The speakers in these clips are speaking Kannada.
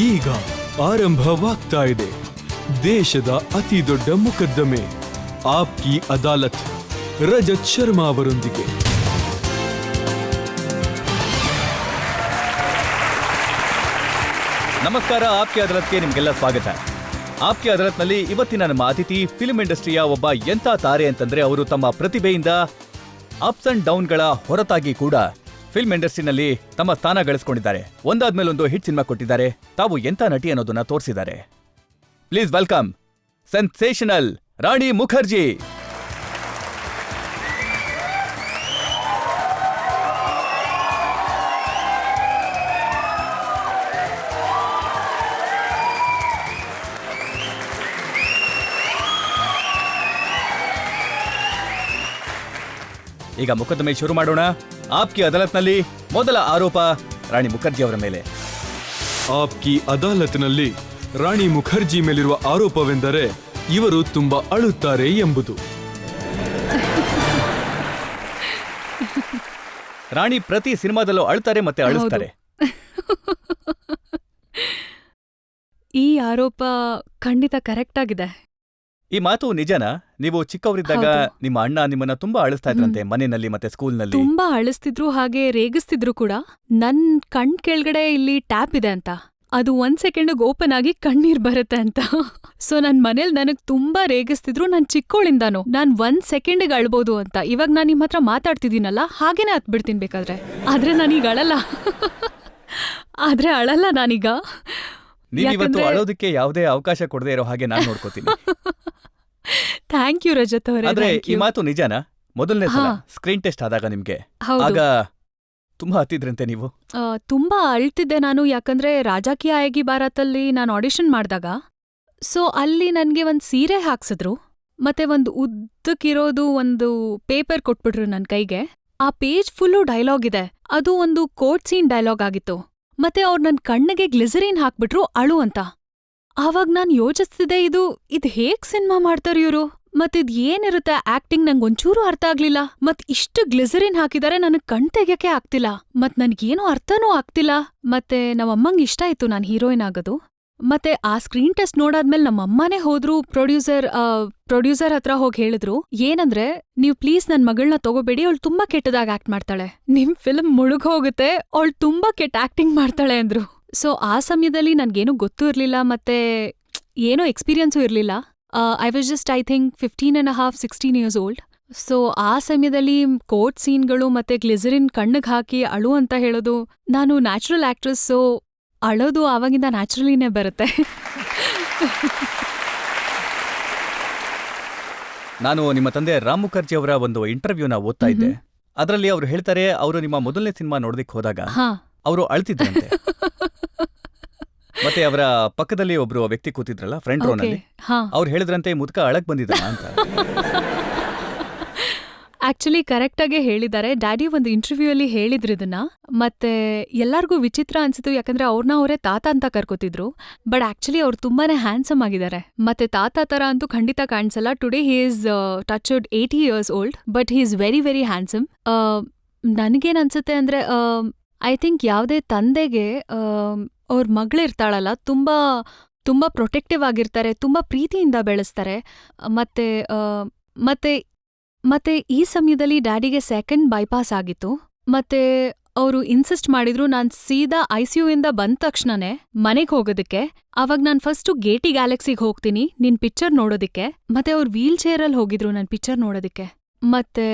ಈಗ ಆರಂಭವಾಗ್ತಾ ಇದೆ ದೇಶದ ಅತಿ ದೊಡ್ಡ ಮೊಕದ್ದಮೆ ಆಪ್ಕಿ ಅದಾಲತ್ ರಜತ್ ಶರ್ಮಾ ಅವರೊಂದಿಗೆ. ನಮಸ್ಕಾರ. ಆಪ್ಕಿ ಅದಾಲತ್ಗೆ ನಿಮಗೆಲ್ಲ ಸ್ವಾಗತ. ಆಪ್ಕಿ ಅದಾಲತ್ನಲ್ಲಿ ಇವತ್ತಿನ ನಮ್ಮ ಅತಿಥಿ ಫಿಲ್ಮ್ ಇಂಡಸ್ಟ್ರಿಯ ಒಬ್ಬ ಎಂಥ ತಾರೆ ಅಂತಂದ್ರೆ ಅವರು ತಮ್ಮ ಪ್ರತಿಭೆಯಿಂದ ಅಪ್ಸ್ ಅಂಡ್ ಡೌನ್ಗಳ ಹೊರತಾಗಿ ಕೂಡ ಫಿಲ್ಮ್ ಇಂಡಸ್ಟ್ರಿನಲ್ಲಿ ತಮ್ಮ ಸ್ಥಾನ ಗಳಿಸಿಕೊಂಡಿದ್ದಾರೆ. ಒಂದಾದ್ಮೇಲೆ ಒಂದು ಹಿಟ್ ಸಿನಿಮಾ ಕೊಟ್ಟಿದ್ದಾರೆ. ತಾವು ಎಂಥ ನಟಿ ಅನ್ನೋದನ್ನ ತೋರಿಸಿದ್ದಾರೆ. ಪ್ಲೀಸ್ ವೆಲ್ಕಮ್ ಸೆನ್ಸೇಷನಲ್ ರಾಣಿ ಮುಖರ್ಜಿ. ಈಗ ಮೊಕದ್ದಮೆ ಶುರು ಮಾಡೋಣ. ಆಪ್ಕಿ ಅದಾಲತ್ನಲ್ಲಿ ಮೊದಲ ಆರೋಪ ರಾಣಿ ಮುಖರ್ಜಿ ಅವರ ಮೇಲೆ. ಆಪ್ಕಿ ಅದಾಲತ್ನಲ್ಲಿ ರಾಣಿ ಮುಖರ್ಜಿ ಮೇಲಿರುವ ಆರೋಪವೆಂದರೆ ಇವರು ತುಂಬಾ ಅಳುತ್ತಾರೆ ಎಂಬುದು. ರಾಣಿ ಪ್ರತಿ ಸಿನಿಮಾದಲ್ಲೂ ಅಳ್ತಾರೆ ಮತ್ತೆ ಅಳಿಸ್ತಾರೆ. ಈ ಆರೋಪ ಖಂಡಿತ ಕರೆಕ್ಟ್ ಆಗಿದೆ. ಈ ಮಾತು ನಿಜನಾ? ನೀವು ಚಿಕ್ಕವರಿದ್ದಾಗ ನಿಮ್ಮ ಅಣ್ಣ ನಿಮ್ಮನ್ನ ತುಂಬಾ ಅಳಿಸ್ತಾ ಇದ್ರಂತೆ, ಮನೆಯಲ್ಲಿ ಮತ್ತೆ ಸ್ಕೂಲ್ನಲ್ಲಿ. ತುಂಬಾ ಅಳಿಸ್ತಿದ್ರು, ಹಾಗೆ ರೇಗಿಸ್ತಿದ್ರು ಕೂಡ. ನನ್ ಕಣ್ ಕೆಳಗಡೆ ಇಲ್ಲಿ ಟ್ಯಾಪ್ ಇದೆ ಅಂತ, ಅದು 1 ಸೆಕೆಂಡ್ ಓಪನ್ ಆಗಿ ಕಣ್ಣೀರ್ ಬರುತ್ತೆ ಅಂತ. ಸೊ ನನ್ ಮನೇಲಿ ನನಗ್ ತುಂಬಾ ರೇಗಿಸ್ತಿದ್ರು, ನಾನ್ ಚಿಕ್ಕೋಳಿಂದಾನು. ನಾನ್ 1 ಸೆಕೆಂಡ್ ಅಳ್ಬೋದು ಅಂತ. ಇವಾಗ ನಾನ್ ನಿಮ್ ಹತ್ರ ಮಾತಾಡ್ತಿದ್ದೀನಲ್ಲ, ಹಾಗೇನೆ ಹತ್ಬಿಡ್ತೀನಿ ಬೇಕಾದ್ರೆ. ಆದ್ರೆ ನಾನೀಗ ಅಳಲ್ಲ. ಆದ್ರೆ ಅಳಲ್ಲ ನಾನೀಗ. ನೀವಿವತ್ತು ಅಳೋದಕ್ಕೆ ಯಾವುದೇ ಅವಕಾಶ ಕೊಡದೇ ಇರೋ ಹಾಗೆ ನಾನ್ ನೋಡ್ಕೋತೀನಿ. ಥ್ಯಾಂಕ್ ಯು ರಜತ್ ಅವರೇ. ಆದ್ರೆ ಈ ಮಾತು ನಿಜನಾ? ಮೊದಲನೇ ಸಲ ಸ್ಕ್ರೀನ್ ಟೆಸ್ಟ್ ಆದಾಗ ನಿಮ್ಗೆ ಆಗ ತುಂಬಾ ಹತ್ತಿದ್ರಂತೆ ನೀವು? ತುಂಬಾ ಅಳ್ತಿದ್ದೆ ನಾನು. ಯಾಕಂದ್ರೆ ರಾಜಾ ಕಿ ಆಯೇಗಿ ಬಾರಾತಲ್ಲಿ ನಾನು ಆಡಿಷನ್ ಮಾಡಿದಾಗ, ಸೊ ಅಲ್ಲಿ ನನ್ಗೆ ಒಂದ್ ಸೀರೆ ಹಾಕ್ಸಿದ್ರು, ಮತ್ತೆ ಒಂದು ಉದ್ದಕ್ಕಿರೋದು ಒಂದು ಪೇಪರ್ ಕೊಟ್ಬಿಟ್ರು ನನ್ ಕೈಗೆ. ಆ ಪೇಜ್ ಫುಲ್ಲು ಡೈಲಾಗ್ ಇದೆ. ಅದು ಒಂದು ಕೋರ್ಟ್ ಸೀನ್ ಡೈಲಾಗ್ ಆಗಿತ್ತು. ಮತ್ತೆ ಅವ್ರು ನನ್ ಕಣ್ಣಿಗೆ ಗ್ಲಿಸರಿನ್ ಹಾಕ್ಬಿಟ್ರು ಅಳು ಅಂತ. ಆವಾಗ ನಾನ್ ಯೋಚಿಸ್ತಿದ್ದೆ, ಇದು ಹೇಗ್ ಸಿನಿಮಾ ಮಾಡ್ತಾರ ಇವ್ರು, ಮತ್ತಿದ್ ಏನಿರುತ್ತೆ ಆಕ್ಟಿಂಗ್, ನಂಗೊಂಚೂರು ಅರ್ಥ ಆಗ್ಲಿಲ್ಲ. ಮತ್ ಇಷ್ಟು ಗ್ಲಿಸರಿನ್ ಹಾಕಿದಾರೆ, ನನಗ್ ಕಣ್ ತೆಗ್ಯಕ್ಕೆ ಆಗ್ತಿಲ್ಲ. ಮತ್ ನನ್ಗೇನೋ ಅರ್ಥನೂ ಆಗ್ತಿಲ್ಲ. ಮತ್ತೆ ನಮ್ಮಮ್ಮಂಗ್ ಇಷ್ಟ ಆಯ್ತು ನಾನ್ ಹೀರೋಯಿನ್ ಆಗೋದು. ಮತ್ತೆ ಆ ಸ್ಕ್ರೀನ್ ಟೆಸ್ಟ್ ನೋಡಾದ್ಮೇಲೆ ನಮ್ಮಮ್ಮನೇ ಹೋದ್ರು ಪ್ರೊಡ್ಯೂಸರ್ ಹತ್ರ ಹೋಗಿ ಹೇಳಿದ್ರು, ಏನಂದ್ರೆ ನೀವ್ ಪ್ಲೀಸ್ ನನ್ ಮಗಳನ್ನ ತಗೋಬೇಡಿ, ಅವಳು ತುಂಬಾ ಕೆಟ್ಟದಾಗ ಆಕ್ಟ್ ಮಾಡ್ತಾಳೆ, ನಿಮ್ ಫಿಲ್ಮ್ ಮುಳುಗ್ ಹೋಗುತ್ತೆ, ಅವಳು ತುಂಬಾ ಕೆಟ್ಟ ಆಕ್ಟಿಂಗ್ ಮಾಡ್ತಾಳೆ ಅಂದ್ರು. ಸೊ ಆ ಸಮಯದಲ್ಲಿ ನನ್ಗೇನು ಗೊತ್ತೂ ಇರ್ಲಿಲ್ಲ, ಮತ್ತೆ ಏನೋ ಎಕ್ಸ್ಪೀರಿಯನ್ಸೂ ಇರ್ಲಿಲ್ಲ. I was just I think 15.5, 16 years old. So ಆ ಸಮಯದಲ್ಲಿ ಕೋರ್ಟ್ ಸೀನ್ಗಳು ಮತ್ತೆ ಗ್ಲಿಸರಿನ್ ಕಣ್ಣಿಗೆ ಹಾಕಿ ಅಳು ಅಂತ ಹೇಳೋದು, ನಾನು ನ್ಯಾಚುರಲ್ ಆಕ್ಟ್ರೆಸ್, ಸೊ ಅಳೋದು ಆವಾಗಿಂದ ನ್ಯಾಚುರಲಿನೇ ಬರುತ್ತೆ. ನಾನು ನಿಮ್ಮ ತಂದೆ ರಾಮ್ ಮುಖರ್ಜಿ ಅವರ ಒಂದು ಇಂಟರ್ವ್ಯೂನ ಓದ್ತಾ ಇದ್ದೆ. ಅದರಲ್ಲಿ ಅವರು ಹೇಳ್ತಾರೆ, ಅವರು ನಿಮ್ಮ ಮೊದಲನೇ ಸಿನಿಮಾ ನೋಡೋದಕ್ಕೆ ಹೋದಾಗ ಅವರು ಅಳ್ತಿದ್ರಂತೆ. ಮತ್ತೆ ಅವರ ಪಕ್ಕದಲ್ಲಿ ಒಬ್ರು ವ್ಯಕ್ತಿ ಕೂತಿದ್ರಲ್ಲ ಫ್ರಂಟ್ ರೋನಲ್ಲಿ, ಅವ್ರು ಹೇಳಿದ್ರಂತೆ ಮುದ್ಕ ಅಳಕ್ ಬಂದಿದ್ದ ಅಂತ. ಆಕ್ಚುಲಿ ಕರೆಕ್ಟಾಗೇ ಹೇಳಿದ್ದಾರೆ. ಡ್ಯಾಡಿ ಒಂದು ಇಂಟರ್ವ್ಯೂ ಅಲ್ಲಿ ಹೇಳಿದ್ರು ಇದನ್ನ. ಮತ್ತೆ ಎಲ್ಲಾರ್ಗೂ ವಿಚಿತ್ರ ಅನ್ಸಿತು, ಯಾಕಂದ್ರೆ ಅವ್ರನ್ನ ಅವರೇ ತಾತ ಅಂತ ಕರ್ಕೋತಿದ್ರು. ಬಟ್ ಆಕ್ಚುಲಿ ಅವ್ರು ತುಂಬಾನೇ ಹ್ಯಾಂಡ್ಸಮ್ ಆಗಿದ್ದಾರೆ. ಮತ್ತೆ ತಾತ ತರ ಅಂತೂ ಖಂಡಿತ ಕಾಣಿಸಲ್ಲ. Today he is touched 80 years old, but he is very very handsome. ನನಗೇನ್ ಅನ್ಸುತ್ತೆ ಅಂದ್ರೆ, ಐ ಥಿಂಕ್ ಯಾವುದೇ ತಂದೆಗೆ ಅವ್ರ ಮಗಳಿರ್ತಾಳಲ್ಲ, ತುಂಬಾ ತುಂಬಾ ಪ್ರೊಟೆಕ್ಟಿವ್ ಆಗಿರ್ತಾರೆ, ತುಂಬಾ ಪ್ರೀತಿಯಿಂದ ಬೆಳೆಸ್ತಾರೆ. ಮತ್ತೆ ಮತ್ತೆ ಮತ್ತೆ ಈ ಸಮಯದಲ್ಲಿ ಡ್ಯಾಡಿಗೆ ಸೆಕೆಂಡ್ ಬೈಪಾಸ್ ಆಗಿತ್ತು. ಮತ್ತೆ ಅವರು ಇನ್ಸಿಸ್ಟ್ ಮಾಡಿದ್ರು ನಾನ್ ಸೀದಾ ICU ಇಂದ ಬಂದ ತಕ್ಷಣನೇ ಮನೆಗ್ ಹೋಗೋದಕ್ಕೆ. ಅವಾಗ ನಾನ್ ಫಸ್ಟು ಗೇಟಿ ಗ್ಯಾಲಕ್ಸಿಗೆ ಹೋಗ್ತೀನಿ ನಿನ್ ಪಿಕ್ಚರ್ ನೋಡೋದಿಕ್ಕೆ. ಮತ್ತೆ ಅವ್ರು ವೀಲ್ ಚೇರಲ್ಲಿ ಹೋಗಿದ್ರು ನನ್ ಪಿಕ್ಚರ್ ನೋಡೋದಿಕ್ಕೆ. ಮತ್ತೆ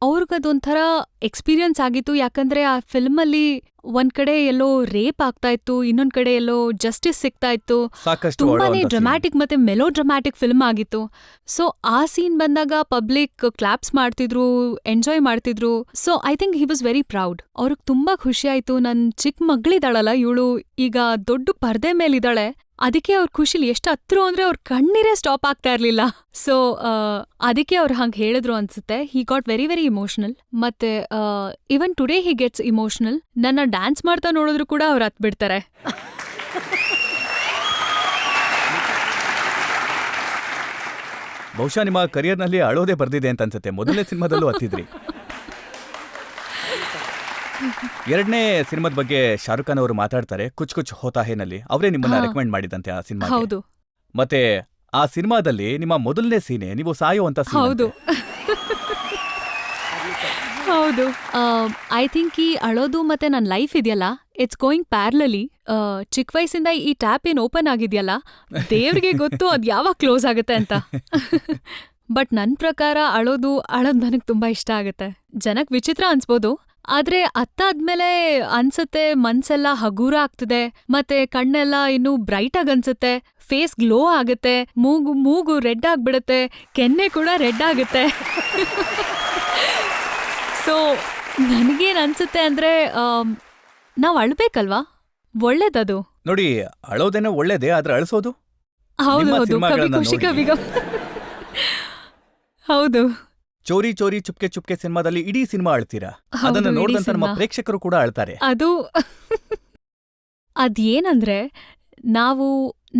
ಅವ್ರಿಗದೊಂಥರ ಎಕ್ಸ್ಪೀರಿಯನ್ಸ್ ಆಗಿತ್ತು, ಯಾಕಂದ್ರೆ ಆ ಫಿಲ್ಮಲ್ಲಿ ಒಂದ್ ಕಡೆ ಎಲ್ಲೋ ರೇಪ್ ಆಗ್ತಾ ಇತ್ತು, ಇನ್ನೊಂದ್ ಕಡೆ ಎಲ್ಲೋ ಜಸ್ಟಿಸ್ ಸಿಗ್ತಾ ಇತ್ತು. ತುಂಬಾನೇ ಡ್ರಾಮ್ಯಾಟಿಕ್ ಮತ್ತೆ ಮೆಲೋ ಡ್ರಾಮ್ಯಾಟಿಕ್ ಫಿಲ್ಮ್ ಆಗಿತ್ತು. ಸೊ ಆ ಸೀನ್ ಬಂದಾಗ ಪಬ್ಲಿಕ್ ಕ್ಲಾಪ್ಸ್ ಮಾಡ್ತಿದ್ರು, ಎಂಜಾಯ್ ಮಾಡ್ತಿದ್ರು. So I think he was very proud. ಅವ್ರಿಗೆ ತುಂಬಾ ಖುಷಿ ಆಯ್ತು. ನನ್ ಚಿಕ್ಕ ಮಗಳಿದಾಳಲ್ಲ, ಇವಳು ಈಗ ದೊಡ್ಡ ಪರ್ದೆ ಮೇಲಿದ್ದಾಳೆ. ಅದಕ್ಕೆ ಅವ್ರ ಖುಷಿಲಿ ಎಷ್ಟು ಹತ್ರು ಅಂದ್ರೆ ಅವ್ರ ಕಣ್ಣೀರೇ ಸ್ಟಾಪ್ ಆಗ್ತಾ ಇರ್ಲಿಲ್ಲ. ಸೊ ಅದಕ್ಕೆ ಅವ್ರು ಹಂಗೆ ಹೇಳಿದ್ರು ಅನ್ಸುತ್ತೆ. He got very very emotional. ಮತ್ತೆ even today he gets emotional. ನನ್ನ ಡ್ಯಾನ್ಸ್ ಮಾಡ್ತಾ ನೋಡಿದ್ರು ಕೂಡ ಅವ್ರು ಹತ್ಬಿಡ್ತಾರೆ. ಬಹುಶಃ ನಿಮ್ಮ ಕರಿಯರ್ನಲ್ಲಿ ಅಳೋದೇ ಬರ್ದಿದೆ ಅಂತ ಅನ್ಸುತ್ತೆ. ಮೊದಲನೇ ಸಿನಿಮಾದಲ್ಲೂ ಹತ್ತಿದ್ರಿ. ಎರಡನೇ ಸಿನಿಮಾದ ಬಗ್ಗೆ ಶಾರುಖ್ ಖಾನ್ ಅವರು ಮಾತಾಡ್ತಾರೆ ಕುಚ್ ಕುಚ್ ಹೋತಾ ಹೇನಲ್ಲಿ. ಅವರೇ ನಿಮ್ಮನ್ನ ಹಾ. ರೆಕಮೆಂಡ್ ಮಾಡಿದಂತೆ ಆ ಸಿನಿಮಾ. ಹೌದು ಮತ್ತೆ ಆ ಸಿನಿಮಾದಲ್ಲಿ ನಿಮ್ಮ ಮೊದಲನೇ ಸೀನೆ ನೀವು ಸಾಯುವಂತ scene ಹೌದು ಅಂತೆ. ಹೌದು. ಐ ಥಿಂಕ್ ಈ ಅಳೋದು ಮತ್ತೆ ನನ್ನ ಲೈಫ್ ಇದೆಯಲ್ಲ, ಇಟ್ಸ್ ಗೋಯಿಂಗ್ ಪ್ಯಾರ್ಲಲಿ. ಚಿಕ್ಕ ವಯಸ್ಸಿಂದ ಈ ಟ್ಯಾಪ್ ಏನ್ ಓಪನ್ ಆಗಿದೆಯಲ್ಲ, ದೇವ್ರಿಗೆ ಗೊತ್ತು ಅದ್ ಯಾವಾಗ ಕ್ಲೋಸ್ ಆಗುತ್ತೆ ಅಂತ. ಬಟ್ ನನ್ ಪ್ರಕಾರ ಅಳೋದು ನನಗ್ ತುಂಬಾ ಇಷ್ಟ ಆಗುತ್ತೆ. ಜನಕ್ ವಿಚಿತ್ರ ಅನ್ಸ್ಬೋದು, ಆದ್ರೆ ಅತ್ತಾದ್ಮೇಲೆ ಅನ್ಸತ್ತೆ ಮನ್ಸೆಲ್ಲ ಹಗೂರ ಆಗ್ತದೆ, ಮತ್ತೆ ಕಣ್ಣೆಲ್ಲ ಇನ್ನು ಬ್ರೈಟ್ ಆಗಿ ಅನ್ಸುತ್ತೆ, ಫೇಸ್ ಗ್ಲೋ ಆಗುತ್ತೆ, ಮೂಗು ರೆಡ್ ಆಗ್ಬಿಡುತ್ತೆ, ಕೆನ್ನೆ ಕೂಡ ರೆಡ್ ಆಗುತ್ತೆ. ಸೊ ನನಗೇನ್ ಅನ್ಸುತ್ತೆ ಅಂದ್ರೆ ನಾವ್ ಅಳ್ಬೇಕಲ್ವಾ, ಒಳ್ಳೇದದು. ನೋಡಿ, ಅಳೋದೇನೋ ಒಳ್ಳೇದೇ, ಆದ್ರೆ ಅಳಿಸೋದು ಹೌದು ನಿಮ್ಮ ಹೌದು, ಕವಿ ಸಿನಿಮಾಗಳನ್ನ ಖುಷಿ ನೋಡಿ. ಕವಿಗ. ಹೌದು ಚೋರಿ ಚೋರಿ ಚುಪ್ಕೆ ಚುಪ್ಕೆ ಸಿನಿಮಾದಲ್ಲಿ ಇಡೀ ಸಿನಿಮಾ ಅಳ್ತೀರಾ. ಹೌದು, ಅದನ್ನ ಇಡೀ ನೋಡಿದಂತ ನಮ್ಮ ಸಿನಿಮಾ. ಪ್ರೇಕ್ಷಕರು ಕೂಡ ಅಳ್ತಾರೆ. ಅದು ಅದೇನಂದ್ರೆ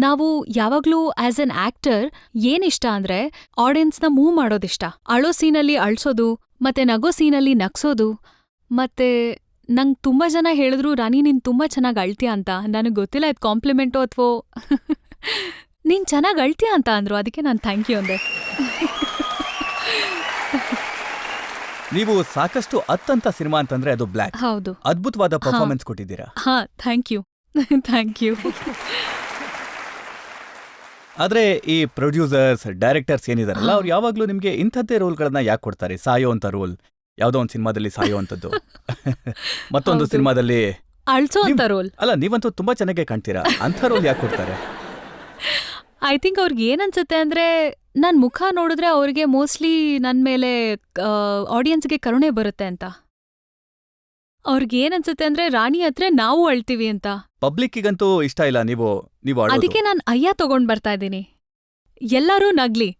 ನಾವು ಯಾವಾಗ್ಲೂ ಆಸ್ ಅನ್ ಆಕ್ಟರ್ ಏನಿಷ್ಟ ಅಂದ್ರೆ ಆಡಿಯನ್ಸ್ನ ಮೂವ್ ಮಾಡೋದಿಷ್ಟ. ಅಳೋ ಸೀನಲ್ಲಿ ಅಳ್ಸೋದು, ಮತ್ತೆ ನಗೋ ಸೀನಲ್ಲಿ ನಗ್ಸೋದು. ಮತ್ತೆ ನಂಗ್ ತುಂಬಾ ಜನ ಹೇಳಿದ್ರು, ರಾಣಿ ನೀನ್ ತುಂಬಾ ಚೆನ್ನಾಗ್ ಅಳ್ತೀಯ ಅಂತ. ನನಗ್ ಗೊತ್ತಿಲ್ಲ ಇದು ಕಾಂಪ್ಲಿಮೆಂಟೋ ಅಥ್ವೋ ನೀನ್ ಚೆನ್ನಾಗ್ ಅಳ್ತೀಯ ಅಂತ ಅಂದ್ರು, ಅದಕ್ಕೆ ನಾನು ಥ್ಯಾಂಕ್ ಯು ಅಂದೆ. ನೀವು ಸಾಕಷ್ಟು ಅತ್ತಂತ ಸಿನಿಮಾ ಅಂತಂದ್ರೆ ಅದು ಬ್ಲ್ಯಾಕ್. ಹೌದು. ಅದ್ಭುತವಾದ ಪರ್ಫಾರ್ಮೆನ್ಸ್ ಕೊಟ್ಟಿದ್ದೀರಾ. ಹಾ, ಥ್ಯಾಂಕ್ ಯು. Thank you. ಆದ್ರೆ ಈ ಪ್ರೊಡ್ಯೂಸರ್ಸ್ ಡೈರೆಕ್ಟರ್ಸ್ ಏನಿದಾರಲ್ಲ, ಅವ್ರು ಯಾವಾಗ್ಲೂ ನಿಮ್ಗೆ ಇಂಥದ್ದೇ ರೋಲ್ಗಳನ್ನ ಯಾಕೆ ಕೊಡ್ತಾರೆ? ಸಾಯೋ ಅಂತ ರೋಲ್, ಯಾವ್ದೋ ಒಂದು ಸಿನಿಮಾದಲ್ಲಿ ಸಾಯೋ ಅಂತದ್ದು, ಮತ್ತೊಂದು ಹೌದು. ಸಿನಿಮಾದಲ್ಲಿ ಅಳ್ಸೋ ಅಂತ ರೋಲ್. ಅಲ್ಲ, ನೀವಂತೂ ತುಂಬಾ ಚೆನ್ನಾಗೇ ಕಾಣ್ತೀರಾ. ಅಂಥ ರೋಲ್ ಯಾಕೆ ಕೊಡ್ತಾರೆ? ಐ ಥಿಂಕ್ ಅವ್ರಿಗೆ ಏನನ್ಸುತ್ತೆ ಅಂದ್ರೆ ನನ್ ಮುಖ ನೋಡಿದ್ರೆ ಅವ್ರಿಗೆ ಮೋಸ್ಟ್ಲಿ ನನ್ ಮೇಲೆ ಆಡಿಯನ್ಸ್ಗೆ ಕರುಣೆ ಬರುತ್ತೆ ಅಂತ. ಅವ್ರಿಗೆ ಏನನ್ಸುತ್ತೆ ಅಂದ್ರೆ ರಾಣಿ ಹತ್ರ ನಾವು ಅಳ್ತೀವಿ ಅಂತ. ಪಬ್ಲಿಕ್ಕಿಗಂತೂ ಇಷ್ಟ ಇಲ್ಲ ನೀವು ಅಳೋದು. ಅದಕ್ಕೆ ನಾನ್ ಅಯ್ಯ ತಗೊಂಡ್ ಬರ್ತಾ ಇದ್ದೀನಿ. ಎಲ್ಲರೂ ನಗ್ಲಿ,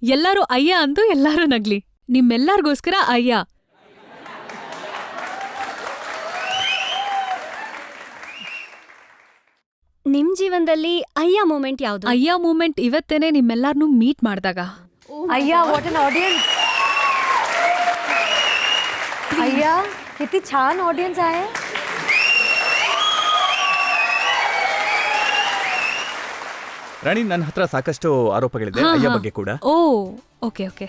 ಎಲ್ಲರೂ ಅಯ್ಯ ಅಂದು ಎಲ್ಲರೂ ನಗ್ಲಿ, ನಿಮ್ಮೆಲ್ಲರಿಗೋಸ್ಕರ ಅಯ್ಯ. ನಿಮ್ ಜೀವನದಲ್ಲಿ ಅಯ್ಯ ಮೂಮೆಂಟ್ ಯಾವ್ದು? ಅಯ್ಯ ಮೂಮೆಂಟ್ ಇವತ್ತೇನೆ ನಿಮ್ಮೆಲ್ಲಾರ್ನೂ ಮೀಟ್ ಮಾಡಿದಾಗ. अय्या व्हॉट एन ऑडियन्स. अय्या किती छान ऑडियन्स आहे. ರಾಣಿ, ನನ್ನ ಹತ್ರ ಸಾಕಷ್ಟು ಆರೋಪಗಳಿದೆ ಹಾ, ಅಯ್ಯ ಹಾ. ಬಗ್ಗೆ ಕೂಡ. ಓ ಓಕೆ ಓಕೆ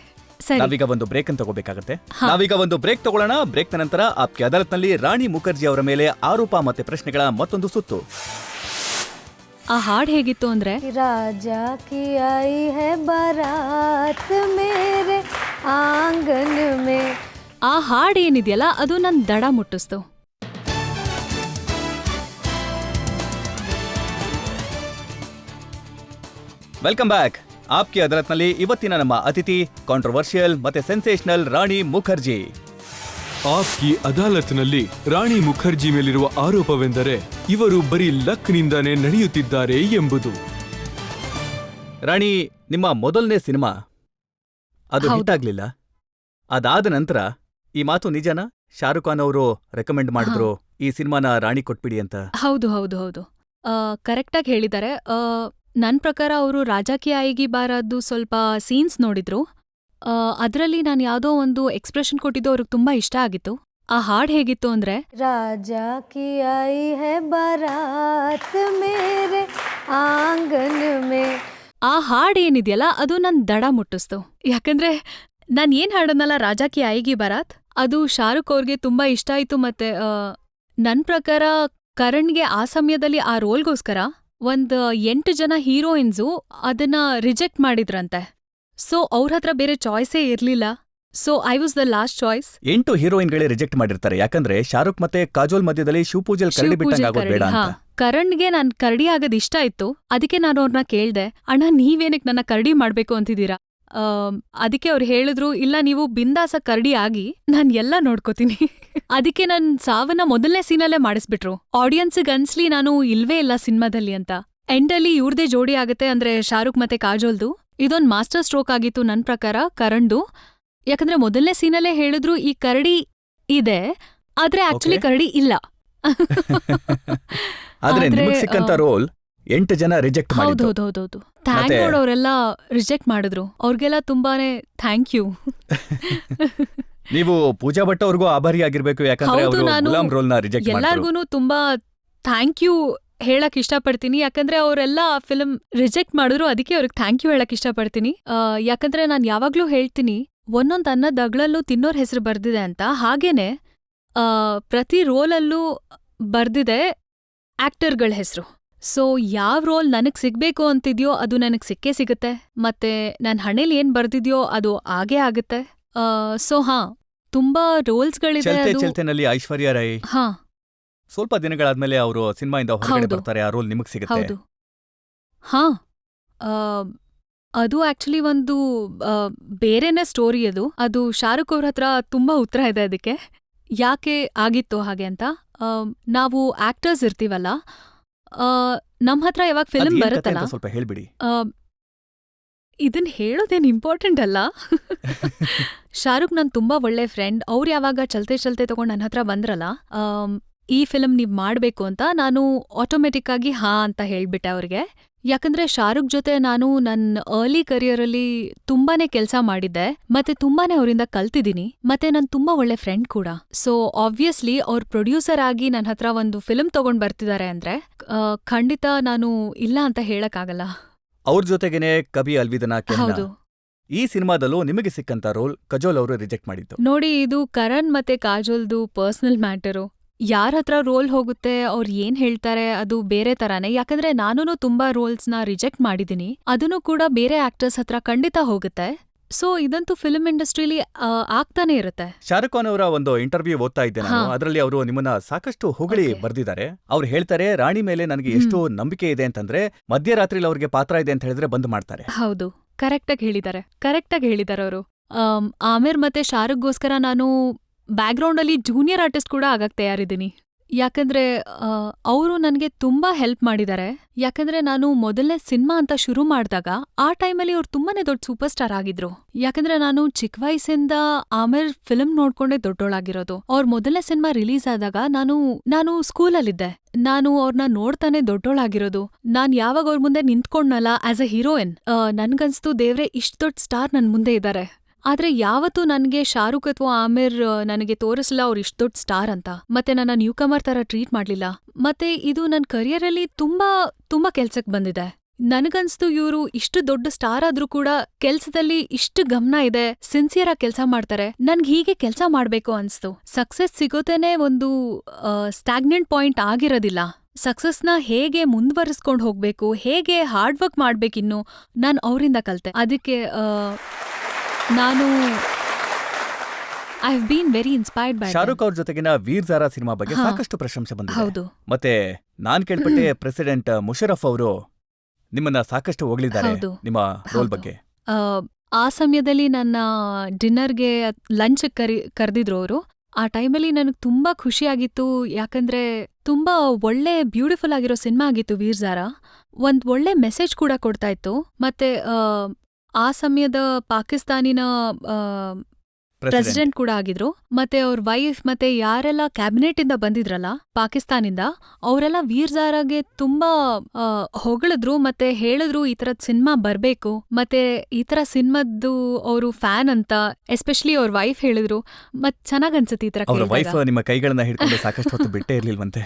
ಸರಿ. ನಾವೀಗ ಒಂದು ಬ್ರೇಕ್ ಅನ್ನು ತಗೋಬೇಕಾಗತ್ತೆ. ಹಾ. ನಾವೀಗ ಒಂದು ಬ್ರೇಕ್ ತಗೊಳ್ಳೋಣ. ಬ್ರೇಕ್ನ ನಂತರ ಆಪ್ಕೆ ಅದಾಲತ್ನಲ್ಲಿ ರಾಣಿ ಮುಖರ್ಜಿ ಅವರ ಮೇಲೆ ಆರೋಪ ಮತ್ತೆ ಪ್ರಶ್ನೆಗಳ ಮತ್ತೊಂದು ಸುತ್ತು. ಆ ಹಾಡ್ ಹೇಗಿತ್ತು ಅಂದ್ರೆ, राजा की आई है बारात मेरे आंगन में. ಆ ಹಾಡ್ ಏನಿದೆಯಲ್ಲ ಅದು ನನ್ ದಡ ಮುಟ್ಟಿಸ್ತು. Welcome back. ಆಪ್ಕೆ ಅದಾಲತ್ನಲ್ಲಿ ಇವತ್ತಿನ ನಮ್ಮ ಅತಿಥಿ ಕಾಂಟ್ರವರ್ಷಿಯಲ್ ಮತ್ತೆ ಸೆನ್ಸೇಷನಲ್ ರಾಣಿ ಮುಖರ್ಜಿ. ಆಪ್ಕಿ ಅದಾಲತ್ನಲ್ಲಿ ರಾಣಿ ಮುಖರ್ಜಿ ಮೇಲಿರುವ ಆರೋಪವೆಂದರೆ ಇವರು ಬರೀ ಲಕ್ನಿಂದಾನೇ ನಡೆಯುತ್ತಿದ್ದಾರೆ ಎಂಬುದು. ರಾಣಿ, ನಿಮ್ಮ ಮೊದಲನೇ ಸಿನಿಮಾ ಅದು ಹೌದು. ಹಿಟ್ ಆಗ್ಲಿಲ್ಲ. ಅದಾದ ನಂತರ ಈ ಮಾತು ನಿಜನಾ? ಶಾರುಖ್ ಖಾನ್ ಅವರು ರೆಕಮೆಂಡ್ ಮಾಡಿದ್ರು ಈ ಸಿನಿಮಾನ ರಾಣಿ ಕೊಟ್ಬಿಡಿ ಅಂತ. ಹೌದು ಹೌದು ಹೌದು, ಕರೆಕ್ಟಾಗಿ ಹೇಳಿದ್ದಾರೆ. ನನ್ ಪ್ರಕಾರ ಅವರು ರಾಜಾ ಕಿ ಆಯಿಗಿ ಬಾರದ್ದು ಸ್ವಲ್ಪ ಸೀನ್ಸ್ ನೋಡಿದ್ರು. ಅದರಲ್ಲಿ ನಾನು ಯಾವುದೋ ಒಂದು ಎಕ್ಸ್ಪ್ರೆಷನ್ ಕೊಟ್ಟಿದ್ದು ಅವ್ರಿಗೆ ತುಂಬಾ ಇಷ್ಟ ಆಗಿತ್ತು. ಆ ಹಾಡ್ ಹೇಗಿತ್ತು ಅಂದ್ರೆ, राजा की आई है बारात मेरे आंगन में. ಆ ಹಾಡ್ ಏನಿದೆಯಲ್ಲ ಅದು ನನ್ ದಡ ಮುಟ್ಟಿಸ್ತು. ಯಾಕಂದ್ರೆ ನಾನ್ ಏನ್ ಹಾಡನ್ನಲ್ಲ, ರಾಜಾ ಕಿ ಆಯಿಗಿ ಬಾರಾತ್, ಅದು ಶಾರುಖ್ ಅವ್ರಿಗೆ ತುಂಬಾ ಇಷ್ಟ ಆಯ್ತು. ಮತ್ತೆ ನನ್ ಪ್ರಕಾರ ಕರಣ್ಗೆ ಆ ಸಮಯದಲ್ಲಿ ಆ ರೋಲ್ಗೋಸ್ಕರ 8 ಜನ ಹೀರೋಯಿನ್ಸು ಅದನ್ನ ರಿಜೆಕ್ಟ್ ಮಾಡಿದ್ರಂತೆ. ಸೊ ಅವ್ರ ಹತ್ರ ಬೇರೆ ಚಾಯ್ಸೇ ಇರ್ಲಿಲ್ಲ. So I was the last choice. 8 ಹೀರೋಯಿನ್ಗಳೇ ರಿಜೆಕ್ಟ್ ಮಾಡಿರ್ತಾರೆ. ಯಾಕಂದ್ರೆ ಶಾರುಖ್ ಮತ್ತೆ ಕಾಜೋಲ್ ಮಧ್ಯದಲ್ಲಿ ಶಿವಪೂಜಲ್ ಕರಡಿ ಬಿಟ್ಟಂಗ ಆಗೋದ್ ಬೇಡ ಅಂತ. ಕರಣ್ಗೆ ನಾನ್ ಕರಡಿ ಆಗೋದ್ ಇಷ್ಟ ಇತ್ತು. ಅದಕ್ಕೆ ನಾನು ಅವ್ರನ್ನ ಕೇಳ್ದೆ, ಅಣ್ಣ ನೀವೇನಕ್ ನನ್ನ ಕರಡಿ ಮಾಡ್ಬೇಕು ಅಂತಿದ್ದೀರಾ? ಅದಕ್ಕೆ ಅವ್ರು ಹೇಳಿದ್ರು, ಇಲ್ಲ ನೀವು ಬಿಂದಾಸ ಕರಡಿ ಆಗಿ ನಾನ್ ಎಲ್ಲ ನೋಡ್ಕೋತೀನಿ. ಅದಕ್ಕೆ ನನ್ ಸಾವನ್ನ ಮೊದಲನೇ ಸೀನಲ್ಲೇ ಮಾಡಿಸ್ಬಿಟ್ರು. ಆಡಿಯನ್ಸ್ಗೆ ಅನ್ಸ್ಲಿ ನಾನು ಇಲ್ವೇ ಇಲ್ಲ ಸಿನಿಮಾದಲ್ಲಿ ಅಂತ. ಎಂಡಲ್ಲಿ ಇವ್ರದೇ ಜೋಡಿ ಆಗತ್ತೆ, ಅಂದ್ರೆ ಶಾರುಖ್ ಮತ್ತೆ ಕಾಜೋಲ್ದು. ಇದೊಂದ್ ಮಾಸ್ಟರ್ ಸ್ಟ್ರೋಕ್ ಆಗಿತ್ತು ನನ್ ಪ್ರಕಾರ ಕರಣ್ದು. ಯಾಕಂದ್ರೆ ಮೊದಲನೇ ಸೀನಲ್ಲೇ ಹೇಳಿದ್ರು ಈ ಕರಡಿ ಇದೆ, ಆದ್ರೆ ಆಕ್ಚುಲಿ Okay. ಕರಡಿ ಇಲ್ಲ. ಆದ್ರೆ ಆದ್ರೆ, ನಿಮಗ್ ಸಿಕ್ಕಂತ ರೋಲ್ 8 ಜನ ರಿಜೆಕ್ಟ್ ಮಾಡಿದ್ರು. ಹೌದೌದೌದೌದು. ಥ್ಯಾಂಕ್ ಮತ್ತೆ- ಅವರೆಲ್ಲ ರಿಜೆಕ್ಟ್ ಮಾಡಿದ್ರು. ಅವ್ರಿಗೆಲ್ಲ ತುಂಬಾನೇ ಥ್ಯಾಂಕ್ ಯು. ನೀವು ಪೂಜಾ ಭಟ್ ಅವ್ರಿಗೂ ಆಭಾರಿ ಆಗಿರ್ಬೇಕು, ಯಾಕಂದ್ರೆ ಹೌದು, ಅವರು ನಾನು ಗುಲಾಮ್ ರೋಲ್ ನ ರಿಜೆಕ್ಟ್ ಮಾಡಿದ್ರು. ಎಲ್ಲಾರ್ಗೂನು ತುಂಬಾ ಥ್ಯಾಂಕ್ ಯು ಹೇಳಕ್ ಇಷ್ಟಪಡ್ತೀನಿ, ಯಾಕಂದ್ರೆ ಅವರೆಲ್ಲ ಫಿಲ್ಮ್ ರಿಜೆಕ್ಟ್ ಮಾಡಿದ್ರು, ಅದಕ್ಕೆ ಅವ್ರಿಗೆ ಥ್ಯಾಂಕ್ ಯು ಹೇಳಕ್ ಇಷ್ಟಪಡ್ತೀನಿ. ಯಾಕಂದ್ರೆ ನಾನು ಯಾವಾಗ್ಲೂ ಹೇಳ್ತೀನಿ, ಒಂದೊಂದ್ ಅನ್ನದ ಅಗ್ಳಲ್ಲೂ ತಿನ್ನೋರ್ ಹೆಸರು ಬರ್ದಿದೆ ಅಂತ. ಹಾಗೇನೆ ಪ್ರತಿ ರೋಲಲ್ಲೂ ಬರ್ದಿದೆ ಆಕ್ಟರ್ಗಳ ಹೆಸರು. ಸೊ ಯಾವ ರೋಲ್ ನನಗ್ ಸಿಗ್ಬೇಕು ಅಂತಿದ್ಯೋ ಅದು ನನಗ್ ಸಿಕ್ಕೇ ಸಿಗುತ್ತೆ, ಮತ್ತೆ ನನ್ ಹಣೆಲಿ ಏನ್ ಬರ್ದಿದ್ಯೋ ಅದು ಆಗೇ ಆಗುತ್ತೆ. ಸೊ ತುಂಬಾ ರೋಲ್ಸ್ಗಳಿದೆ. ಚಲ್ತೆ ಅದು ಚಲ್ತೆನಲ್ಲಿ ಐಶ್ವರ್ಯ ರೈ ಹಾ ಸ್ವಲ್ಪ ದಿನಗಳಾದ್ಮೇಲೆ ಅವರು ಸಿನಿಮಾಯಿಂದ ಹೊರಗಡೆ ಹೌದು. ಬರ್ತಾರೆ, ಆ ರೋಲ್ ನಿಮಗ್ ಸಿಗುತ್ತೆ. ಹೌದು. ಹಾ ಅದು ಆಕ್ಚುಲಿ ಒಂದು ಬೇರೆನೇ ಸ್ಟೋರಿ ಅದು. ಅದು ಶಾರುಖ್ ಅವ್ರ ಹತ್ರ ತುಂಬಾ ಉತ್ತರ ಇದೆ ಅದಕ್ಕೆ, ಯಾಕೆ ಆಗಿತ್ತು ಹಾಗೆ ಅಂತ. ನಾವು ಆಕ್ಟರ್ಸ್ ಇರ್ತೀವಲ್ಲ, ನಮ್ ಹತ್ರ ಯಾವಾಗ ಫಿಲ್ಮ್ ಅದ್ ಏನ್ ಕಥೆ ಬರುತ್ತಲ್ಲ, ಅಂತ ಸ್ವಲ್ಪ ಹೇಳ್ಬಿಡಿ. ಇದನ್ ಹೇಳೋದೇನ್ ಇಂಪಾರ್ಟೆಂಟ್ ಅಲ್ಲ. ಶಾರುಖ್ ನನ್ ತುಂಬಾ ಒಳ್ಳೆ ಫ್ರೆಂಡ್. ಅವ್ರು ಯಾವಾಗ ಚಲ್ತೆ ಚಲ್ತೆ ತಗೊಂಡ್ ನನ್ನ ಹತ್ರ ಬಂದ್ರಲ್ಲ, ಈ ಫಿಲ್ಮ್ ನೀವ್ ಮಾಡ್ಬೇಕು ಅಂತ, ನಾನು ಆಟೋಮೆಟಿಕ್ ಆಗಿ ಹಾ ಅಂತ ಹೇಳ್ಬಿಟ್ಟೆ ಅವ್ರಿಗೆ. ಯಾಕಂದ್ರೆ ಶಾರುಖ್ ಜೊತೆ ನಾನು ನನ್ನ ಅರ್ಲಿ ಕರಿಯರಲ್ಲಿ ತುಂಬಾನೇ ಕೆಲ್ಸ ಮಾಡಿದ್ದೆ, ಮತ್ತೆ ತುಂಬಾನೇ ಅವರಿಂದ ಕಲ್ತಿದ್ದೀನಿ, ಮತ್ತೆ ನನ್ ತುಂಬಾ ಒಳ್ಳೆ ಫ್ರೆಂಡ್ ಕೂಡ. ಸೊ ಆಬ್ವಿಯಸ್ಲಿ ಅವ್ರ ಪ್ರೊಡ್ಯೂಸರ್ ಆಗಿ ನನ್ನ ಹತ್ರ ಒಂದು ಫಿಲ್ಮ್ ತಗೊಂಡ್ ಬರ್ತಿದ್ದಾರೆ ಅಂದ್ರೆ ಖಂಡಿತ ನಾನು ಇಲ್ಲ ಅಂತ ಹೇಳಕ್ಕಾಗಲ್ಲ. ಅವ್ರ ಜೊತೆಗೇನೆ ಕಬಿ ಅಲ್ವಿದನ ಹೌದು ಈ ಸಿನಿಮಾದಲ್ಲೂ ನಿಮಗೆ ಸಿಕ್ಕಂತ ರೋಲ್ ಕಜೋಲ್ ಅವರು ರಿಜೆಕ್ಟ್ ಮಾಡಿದ್ದು. ನೋಡಿ, ಇದು ಕರಣ್ ಮತ್ತೆ ಕಾಜೋಲ್ದು ಪರ್ಸನಲ್ ಮ್ಯಾಟರು. ಯಾರ ಹತ್ರ ರೋಲ್ ಹೋಗುತ್ತೆ, ಅವ್ರು ಏನ್ ಹೇಳ್ತಾರೆ ಅದು ಬೇರೆ ತರಾನೇ. ಯಾಕಂದ್ರೆ ನಾನೂನು ತುಂಬಾ ರೋಲ್ಸ್ನ ರಿಜೆಕ್ಟ್ ಮಾಡಿದೀನಿ, ಅದನ್ನು ಕೂಡ ಬೇರೆ ಆಕ್ಟರ್ಸ್ ಹತ್ರ ಖಂಡಿತ ಹೋಗುತ್ತೆ. ಸೊ ಇದಂತೂ ಫಿಲ್ಮ್ ಇಂಡಸ್ಟ್ರಿಲಿ ಆಗ್ತಾನೆ ಇರುತ್ತೆ. ಶಾರುಖ್ ಖಾನ್ ಅವರ ಒಂದು ಇಂಟರ್ವ್ಯೂ ಓದ್ತಾ ಇದ್ದೆ ನಾನು. ಹಾ. ಅದರಲ್ಲಿ ಅವರು ನಿಮ್ಮನ್ನ ಸಾಕಷ್ಟು ಹೊಗಳಿ Okay. ಬರ್ದಿದ್ದಾರೆ. ಅವ್ರು ಹೇಳ್ತಾರೆ, ರಾಣಿ ಮೇಲೆ ನನಗೆ ಎಷ್ಟು ನಂಬಿಕೆ ಇದೆ ಅಂತಂದ್ರೆ ಮಧ್ಯರಾತ್ರಿಲಿ ಅವ್ರಿಗೆ ಪಾತ್ರ ಇದೆ ಅಂತ ಹೇಳಿದ್ರೆ ಬಂದ್ ಮಾಡ್ತಾರೆ. ಹೌದು, ಕರೆಕ್ಟಾಗಿ ಹೇಳಿದ್ದಾರೆ ಅವರು. ಆಮಿರ್ ಮತ್ತೆ ಶಾರುಖ್ಗೋಸ್ಕರ ನಾನು ಬ್ಯಾಕ್ಗ್ರೌಂಡಲ್ಲಿ ಜೂನಿಯರ್ ಆರ್ಟಿಸ್ಟ್ ಕೂಡ ಆಗಕ್ ತಯಾರಿದ್ದೀನಿ. ಯಾಕಂದ್ರೆ ಅವರು ನನಗೆ ತುಂಬಾ ಹೆಲ್ಪ್ ಮಾಡಿದ್ದಾರೆ. ಯಾಕಂದ್ರೆ ನಾನು ಮೊದಲನೇ ಸಿನಿಮಾ ಅಂತ ಶುರು ಮಾಡಿದಾಗ ಆ ಟೈಮಲ್ಲಿ ಅವ್ರು ತುಂಬಾನೇ ದೊಡ್ಡ ಸೂಪರ್ ಸ್ಟಾರ್ ಆಗಿದ್ರು. ಯಾಕಂದ್ರೆ ನಾನು ಚಿಕ್ಕ ವಯಸ್ಸಿಂದ ಆಮಿರ್ ಫಿಲ್ಮ್ ನೋಡ್ಕೊಂಡೇ ದೊಡ್ಡೋಳಾಗಿರೋದು. ಅವ್ರ ಮೊದಲನೇ ಸಿನಿಮಾ ರಿಲೀಸ್ ಆದಾಗ ನಾನು ಸ್ಕೂಲಲ್ಲಿದ್ದೆ. ನಾನು ಅವ್ರನ್ನ ನೋಡ್ತಾನೆ ದೊಡ್ಡೋಳಾಗಿರೋದು. ನಾನ್ ಯಾವಾಗ ಅವ್ರ ಮುಂದೆ ನಿಂತ್ಕೊಂಡ್ನಲ್ಲ ಆಸ್ ಅ ಹೀರೋಯಿನ್, ನನ್ಗನ್ಸ್ತು ದೇವ್ರೆ ಇಷ್ಟ್ ದೊಡ್ಡ ಸ್ಟಾರ್ ನನ್ ಮುಂದೆ ಇದ್ದಾರೆ. ಆದ್ರೆ ಯಾವತ್ತೂ ನನ್ಗೆ ಶಾರುಖ್ ಅಥವಾ ಆಮಿರ್ ನನಗೆ ತೋರಿಸಲ್ಲ ಅವ್ರು ಇಷ್ಟ್ ದೊಡ್ಡ ಸ್ಟಾರ್ ಅಂತ, ಮತ್ತೆ ನನ್ನ ನ್ಯೂ ಕಮರ್ ತರ ಟ್ರೀಟ್ ಮಾಡ್ಲಿಲ್ಲ. ಮತ್ತೆ ಇದು ನನ್ ಕರಿಯರಲ್ಲಿ ತುಂಬಾ ಕೆಲ್ಸಕ್ ಬಂದಿದೆ. ನನಗನ್ಸ್ತು ಇವ್ರು ಇಷ್ಟು ದೊಡ್ಡ ಸ್ಟಾರ್ ಆದ್ರೂ ಕೂಡ ಕೆಲ್ಸದಲ್ಲಿ ಇಷ್ಟು ಗಮನ ಇದೆ, ಸಿನ್ಸಿಯರ್ ಆಗಿ ಕೆಲ್ಸ ಮಾಡ್ತಾರೆ, ನನ್ಗೆ ಹೀಗೆ ಕೆಲ್ಸ ಮಾಡ್ಬೇಕು ಅನ್ಸ್ತು. ಸಕ್ಸಸ್ ಸಿಗೋತೇನೆ ಒಂದು ಸ್ಟಾಗ್ನೆಂಟ್ ಪಾಯಿಂಟ್ ಆಗಿರೋದಿಲ್ಲ. ಸಕ್ಸಸ್ನ ಹೇಗೆ ಮುಂದುವರಿಸ್ಕೊಂಡು ಹೋಗ್ಬೇಕು, ಹೇಗೆ ಹಾರ್ಡ್ ವರ್ಕ್ ಮಾಡ್ಬೇಕಿನ್ನು, ನಾನು ಅವರಿಂದ ಕಲ್ತೆ. ಅದಕ್ಕೆ ನಾನು I have bean very inspired by Shahrukh ಅವ್ರ ಜೊತೆಗಿನ ವೀರ್ ಝಾರಾ ಸಿನಿಮಾ ಬಗ್ಗೆ ಹಾ. ಸಾಕಷ್ಟು ಪ್ರಶಂಸೆ ಬಂದಿದೆ. ಹೌದು ಮತ್ತೆ ನಾನ್ ಕೇಳ್ಪಟ್ಟೆ ಪ್ರೆಸಿಡೆಂಟ್ ಮುಷರಫ್ ಅವರು ನಿಮ್ಮನ್ನ ಸಾಕಷ್ಟು ಹೊಗಳಿದ್ದಾರೆ ಹೌದು. ನಿಮ್ಮ ರೋಲ್ ಹೌದು. ಬಗ್ಗೆ. ಆ ಸಮಯದಲ್ಲಿ ನನ್ನ ಡಿನ್ನರ್ಗೆ ಲಂಚ್ ಕರೆದಿದ್ರು ಅವರು. ಆ ಟೈಮಲ್ಲಿ ನನಗೆ ತುಂಬಾ ಖುಷಿಯಾಗಿತ್ತು. ಯಾಕಂದ್ರೆ ತುಂಬಾ ಒಳ್ಳೆ ಬ್ಯೂಟಿಫುಲ್ ಆಗಿರೋ ಸಿನಿಮಾ ಆಗಿತ್ತು ವೀರ್ ಝಾರಾ. ಒಂದ್ ಒಳ್ಳೆ ಮೆಸೇಜ್ ಕೂಡ ಕೊಡ್ತಾ ಇತ್ತು. ಮತ್ತೆ ಆ ಸಮಯದ ಪಾಕಿಸ್ತಾನಿನ ಪ್ರೆಸಿಡೆಂಟ್ ಕೂಡ ಆಗಿದ್ರು. ಮತ್ತೆ ಅವ್ರ ವೈಫ್ ಮತ್ತೆ ಯಾರೆಲ್ಲ ಕ್ಯಾಬಿನೆಟ್ ಇಂದ ಬಂದಿದ್ರಲ್ಲ ಪಾಕಿಸ್ತಾನಿಂದ, ಅವರೆಲ್ಲ ವೀರ್ ಝಾರಾಗೆ ತುಂಬಾ ಹೊಗಳಿದ್ರು. ಮತ್ತೆ ಹೇಳಿದ್ರು ಈ ತರದ್ ಸಿನಿಮಾ ಬರ್ಬೇಕು, ಮತ್ತೆ ಈ ತರ ಸಿನಿಮಾದ್ದು ಅವರು ಫ್ಯಾನ್ ಅಂತ. ಎಸ್ಪೆಷಲಿ ಅವ್ರ ವೈಫ್ ಹೇಳಿದ್ರು. ಮತ್ ಚೆನ್ನಾಗ್ ಅನ್ಸುತ್ತೆ ಈ ತರ ಅವ್ರ ವೈಫ್ ಕೇಳಿದಾಗ. ನಿಮ್ಮ ಕೈಗಳನ್ನ ಹಿಡ್ಕೊಂಡು ಸಾಕಷ್ಟು ಹೊತ್ತು ಬಿಟ್ಟೇ ಇರ್ಲಿಲ್ವಂತೆ.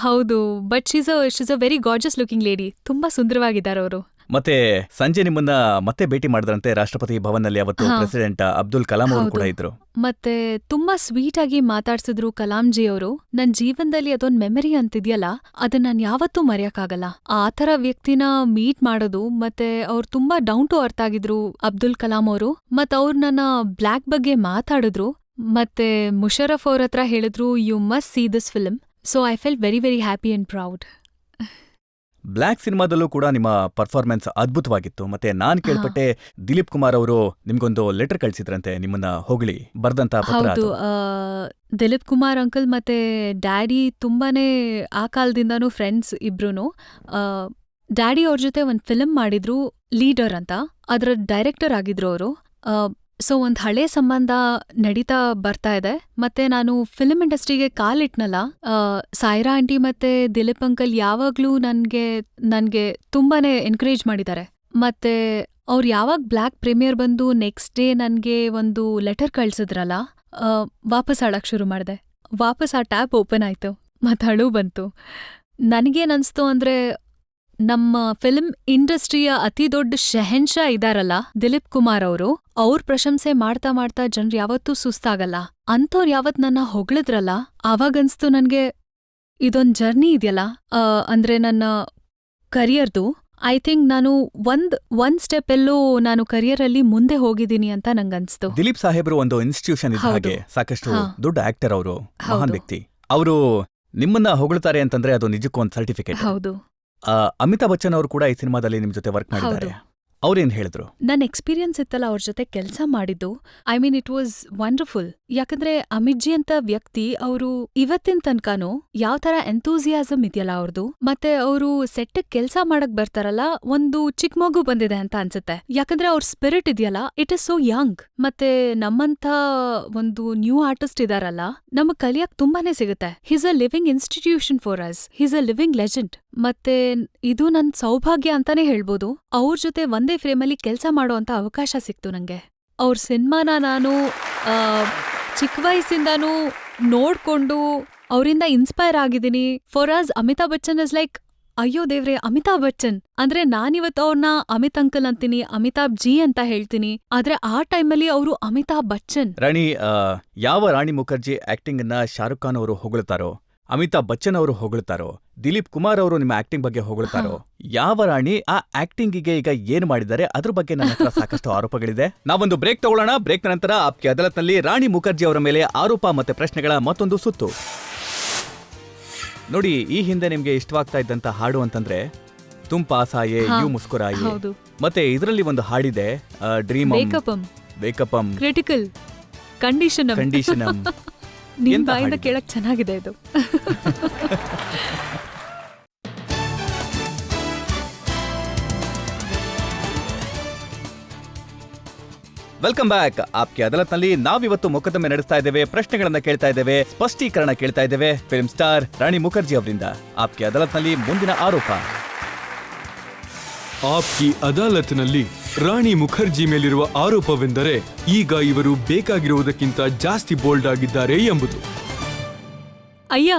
ಹೌದು, but she's a very gorges looking lady. ತುಂಬಾ ಸುಂದರವಾಗಿದ್ದಾರೆ ಅವರು. ಮತ್ತೆ ಸಂಜೆ ನಿಮ್ಮನ್ನ ಮತ್ತೆ ಭೇಟಿ ಮಾಡಿದ್ರಂತೆ ರಾಷ್ಟ್ರಪತಿ ಭವನ್ನಲ್ಲಿ. ಅವತ್ತು ಹಾ. ಪ್ರೆಸಿಡೆಂಟ್ ಅಬ್ದುಲ್ ಕಲಾಂ ಅವರು ಹೌದು. ಕೂಡ ಇದ್ರು. ಮತ್ತೆ ತುಂಬಾ ಸ್ವೀಟ್ ಆಗಿ ಮಾತಾಡ್ಸಿದ್ರು ಕಲಾಂಜಿ ಅವರು. ನನ್ ಜೀವನದಲ್ಲಿ ಅದೊಂದ್ ಮೆಮರಿ ಅಂತಿದ್ಯಲ್ಲ, ಅದನ್ನ ನಾನ್ ಯಾವತ್ತೂ ಮರೆಯಕ್ಕಾಗಲ್ಲ. ಆ ಥರ ವ್ಯಕ್ತಿನ ಮೀಟ್ ಮಾಡೋದು, ಮತ್ತೆ ಅವ್ರು ತುಂಬಾ ಡೌನ್ ಟು ಅರ್ತ್ ಆಗಿದ್ರು ಅಬ್ದುಲ್ ಕಲಾಂ ಅವರು. ಮತ್ ಅವ್ರು ನನ್ನ ಬ್ಲ್ಯಾಕ್ ಬಗ್ಗೆ ಮಾತಾಡಿದ್ರು. ಮತ್ತೆ ಮುಷರಫ್ ಅವ್ರ ಹತ್ರ ಹೇಳಿದ್ರು, you must see this film. So I felt very very happy and proud. Black ಸಿನಿಮಾದಲ್ಲೂ ಕೂಡ ನಿಮ್ಮ ಪರ್ಫಾರ್ಮೆನ್ಸ್ ಅದ್ಭುತವಾಗಿತ್ತು. ಮತ್ತೆ ನಾನ್ ಕೇಳ್ಪಟ್ಟೆ ದಿಲೀಪ್ ಕುಮಾರ್ ಅವರು ನಿಮ್ಗೊಂದು ಲೆಟರ್ ಕಳ್ಸಿದ್ರಂತೆ ನಿಮ್ಮನ್ನ ಹೊಗಳಿ ಬರ್ದಂತ ಪತ್ರ ಹೌದು, ಅದು. ದಿಲೀಪ್ ಕುಮಾರ್ ಅಂಕಲ್ ಮತ್ತೆ ಡ್ಯಾಡಿ ತುಂಬಾನೇ ಆ ಕಾಲದಿಂದಾನು ಫ್ರೆಂಡ್ಸ್ ಇಬ್ರುನು. ಡ್ಯಾಡಿ ಅವ್ರ ಜೊತೆ ಒಂದ್ ಫಿಲ್ಮ್ ಮಾಡಿದ್ರು, ಲೀಡರ್ ಅಂತ. ಅದ್ರ ಡೈರೆಕ್ಟರ್ ಆಗಿದ್ರು ಅವರು. ಸೊ ಒಂದ್ ಹಳೆ ಸಂಬಂಧ ನಡೀತಾ ಬರ್ತಾ ಇದೆ. ಮತ್ತೆ ನಾನು ಫಿಲ್ಮ್ ಇಂಡಸ್ಟ್ರಿಗೆ ಕಾಲಿಟ್ನಲ್ಲ, ಸಾಯ್ರಾ ಆಂಟಿ ಮತ್ತೆ ದಿಲೀಪ್ ಅಂಕಲ್ ಯಾವಾಗ್ಲೂ ನನ್ಗೆ ತುಂಬಾನೇ ಎನ್ಕರೇಜ್ ಮಾಡಿದ್ದಾರೆ. ಮತ್ತೆ ಅವ್ರು ಯಾವಾಗ ಬ್ಲ್ಯಾಕ್ ಪ್ರೀಮಿಯರ್ ಬಂದು ನೆಕ್ಸ್ಟ್ ಡೇ ನನ್ಗೆ ಒಂದು ಲೆಟರ್ ಕಳ್ಸಿದ್ರಲ್ಲ, ವಾಪಸ್ ಅಳಕ್ ಶುರು ಮಾಡ್ದೆ. ವಾಪಸ್ ಆ ಟ್ಯಾಪ್ ಓಪನ್ ಆಯ್ತು, ಮತ್ ಅಳು ಬಂತು. ನನಗೇನನ್ಸ್ತು ಅಂದ್ರೆ, ನಮ್ಮ ಫಿಲ್ಮ್ ಇಂಡಸ್ಟ್ರಿಯ ಅತಿ ದೊಡ್ಡ ಶೆಹೆನ್ಶಾ ಇದಾರಲ್ಲ ದಿಲೀಪ್ ಕುಮಾರ್ ಅವ್ರ ಪ್ರಶಂಸೆ ಮಾಡ್ತಾ ಮಾಡ್ತಾ ಜನ್ರು ಯಾವತ್ತೂ ಸುಸ್ತಾಗಲ್ಲ. ಅಂಥವ್ರು ಯಾವತ್ ನನ್ನ ಹೊಗಳಿದ್ರಲ್ಲ, ಆವಾಗನ್ಸ್ತು ನನ್ಗೆ ಇದೊಂದ್ ಜರ್ನಿ ಇದೆಯಲ್ಲ, ಅಂದ್ರೆ ನನ್ನ ಕರಿಯರ್ದು, ಐ ಥಿಂಕ್ ನಾನು ಒಂದ್ ಸ್ಟೆಪ್ ಎಲ್ಲೋ ನಾನು ಕರಿಯರಲ್ಲಿ ಮುಂದೆ ಹೋಗಿದ್ದೀನಿ ಅಂತ ನಂಗನ್ಸ್ತು. ದಿಲೀಪ್ ಸಾಹೇಬ್ರು ಒಂದು ಇನ್ಸ್ಟಿಟ್ಯೂಷನ್ ಇದ್ದ ಹೌದು. ಹಾಗೆ, ಸಾಕಷ್ಟು ಹಾ. ದೊಡ್ಡ ಆಕ್ಟರ್ ಅವರು, ಮಹಾನ್ ಹೌದು. ವ್ಯಕ್ತಿ. ಅವರು ನಿಮ್ಮನ್ನ ಹೊಗಳ್ತಾರೆ ಅಂತಂದ್ರೆ ಅದು ನಿಜಕ್ಕೂ ಒಂದು ಸರ್ಟಿಫಿಕೇಟ್. ಹೌದು. ಅಮಿತಾಬ್ ಬಚ್ಚನ್ ಅವರು ಕೂಡ ಈ ಸಿನಿಮಾದಲ್ಲಿ ನಿಮ್ ಜೊತೆ ವರ್ಕ್ ಮಾಡಿದ್ದಾರೆ. ಅವ್ರೇನ್ ಹೇಳಿದ್ರು? ನನ್ನ ಎಕ್ಸ್ಪೀರಿಯನ್ಸ್ ಇತ್ತಲ್ಲ ಅವ್ರ ಜೊತೆ ಕೆಲಸ ಮಾಡಿದ್ದು, I mean it was wonderful. ಯಾಕಂದ್ರೆ ಅಮಿತ್ ಜಿ ಅಂತ ವ್ಯಕ್ತಿ ಅವರು ಇವತ್ತಿನ ತನಕನೂ ಯಾವ ತರ ಎಂತೂಸಿಯಾಸಮ್ ಇದೆಯಲ್ಲ ಅವ್ರದ್ದು, ಮತ್ತೆ ಅವರು ಸೆಟ್ ಕೆಲ್ಸ ಮಾಡಕ್ ಬರ್ತಾರಲ್ಲ, ಒಂದು ಚಿಕ್ಕ ಮಗು ಬಂದಿದೆ ಅಂತ ಅನ್ಸುತ್ತೆ. ಯಾಕಂದ್ರೆ ಅವ್ರ ಸ್ಪಿರಿಟ್ ಇದೆಯಲ್ಲ, ಇಟ್ ಇಸ್ ಸೋ ಯಂಗ್. ಮತ್ತೆ ನಮ್ಮಂತ ಒಂದು ನ್ಯೂ ಆರ್ಟಿಸ್ಟ್ ಇದಾರಲ್ಲ, ನಮಗ್ ಕಲಿಯಕ್ ತುಂಬಾನೇ ಸಿಗುತ್ತೆ. He's a living institution for us, he's a living legend. ಮತ್ತೆ ಇದು ನನ್ ಸೌಭಾಗ್ಯ ಅಂತಾನೆ ಹೇಳ್ಬೋದು. ಅವ್ರ ಜೊತೆ ಒಂದೇ ಫ್ರೇಮಲ್ಲಿ ಕೆಲ್ಸ ಮಾಡೋ ಅಂತ ಅವಕಾಶ ಸಿಕ್ತು ನಂಗೆ. ಅವ್ರ ಸಿನಿಮಾನ ನಾನು ಚಿಕ್ಕ ವಯಸ್ಸಿಂದಾನೂ ನೋಡ್ಕೊಂಡು ಅವರಿಂದ ಇನ್ಸ್ಪೈರ್ ಆಗಿದ್ದೀನಿ. For us Amitabh Bachchan is like, ಅಯ್ಯೋ ದೇವ್ರೆ, ಅಮಿತಾಬ್ ಬಚ್ಚನ್ ಅಂದ್ರೆ ನಾನಿವತ್ತು ಅವ್ರನ್ನ ಅಮಿತ್ ಅಂಕಲ್ ಅಂತೀನಿ, ಅಮಿತಾಬ್ ಜಿ ಅಂತ ಹೇಳ್ತೀನಿ. ಆದ್ರೆ ಆ ಟೈಮಲ್ಲಿ ಅವರು ಅಮಿತಾಬ್ ಬಚ್ಚನ್. ರಾಣಿ, ಯಾವ ರಾಣಿ ಮುಖರ್ಜಿ ಆಕ್ಟಿಂಗ್ ಅನ್ನ ಶಾರುಖ್ ಖಾನ್ ಅವರು ಹೊಗಳ್ತಾರೋ, ಅಮಿತಾಬ್ ಬಚ್ಚನ್ ಅವರು ಹೊಗಳ್ತಾರೋ, ದಿಲೀಪ್ ಕುಮಾರ್ ಅವರು ನಿಮ್ಮ ಆಕ್ಟಿಂಗ್ ಬಗ್ಗೆ ಹೊಗಳ್ತಾರೋ, ಯಾವ ರಾಣಿ ಆ ಆಕ್ಟಿಂಗಿಗೆ ಈಗ ಏನ್ ಮಾಡಿದ್ದಾರೆ ಅದ್ರ ಬಗ್ಗೆ ನನ್ನ ಹತ್ರ ಸಾಕಷ್ಟು ಆರೋಪಗಳಿದೆ. ನಾವೊಂದು ಬ್ರೇಕ್ ತಗೊಳ್ಳೋಣ. ಬ್ರೇಕ್ ನಂತರ ಆಪ್ಕೆ ಅದಾಲತ್ನಲ್ಲಿ ರಾಣಿ ಮುಖರ್ಜಿ ಅವರ ಮೇಲೆ ಆರೋಪ ಮತ್ತೆ ಪ್ರಶ್ನೆಗಳ ಮತ್ತೊಂದು ಸುತ್ತು. ನೋಡಿ, ಈ ಹಿಂದೆ ನಿಮ್ಗೆ ಇಷ್ಟವಾಗ್ತಾ ಇದ್ದಂತ ಹಾಡು ಅಂತಂದ್ರೆ ತುಮ್ ಪಾಸ್ ಆಯೆ ಯೂ ಮುಸ್ಕುರಾಯೆ. ಹೌದು. ಮತ್ತೆ ಇದರಲ್ಲಿ ಒಂದು ಹಾಡಿದೆ, ಡ್ರೀಮ್ ವೇಕಪಂ ಕ್ರಿಟಿಕಲ್ ಕಂಡೀಷನ್. ಕಂಡೀಷನಂ. ನಿಮ್ ಎಂತ ಬಾಯಿಂದ ಹಾಡಿದೆ? ಕೇಳಕ್ ಚೆನ್ನಾಗಿದೆ ಇದು. Welcome back. ಆಪ್ಕೆ ಅದಾಲತ್ನಲ್ಲಿ ನಾವಿವತ್ತು ಮೊಕದ್ದಮೆ ನಡೆಸ್ತಾ ಇದ್ದೇವೆ, ಪ್ರಶ್ನೆಗಳನ್ನ ಕೇಳ್ತಾ ಇದ್ದೇವೆ, ಸ್ಪಷ್ಟೀಕರಣ ಕೇಳ್ತಾ ಇದ್ದೇವೆ ಫಿಲ್ಮ್ ಸ್ಟಾರ್ ರಾಣಿ ಮುಖರ್ಜಿ ಅವರಿಂದ. ಆಪ್ಕೆ ಅದಾಲತ್ನಲ್ಲಿ ಮುಂದಿನ ಆರೋಪ. ಆಪ್ಕಿ ಅದಾಲತ್ನಲ್ಲಿ ರಾಣಿ ಮುಖರ್ಜಿ ಮೇಲಿರುವ ಆರೋಪವೆಂದರೆ, ಈಗ ಇವರು ಬೇಕಾಗಿರುವುದಕ್ಕಿಂತ ಜಾಸ್ತಿ ಬೋಲ್ಡ್ ಆಗಿದ್ದಾರೆ ಎಂಬುದು. ಅಯ್ಯ,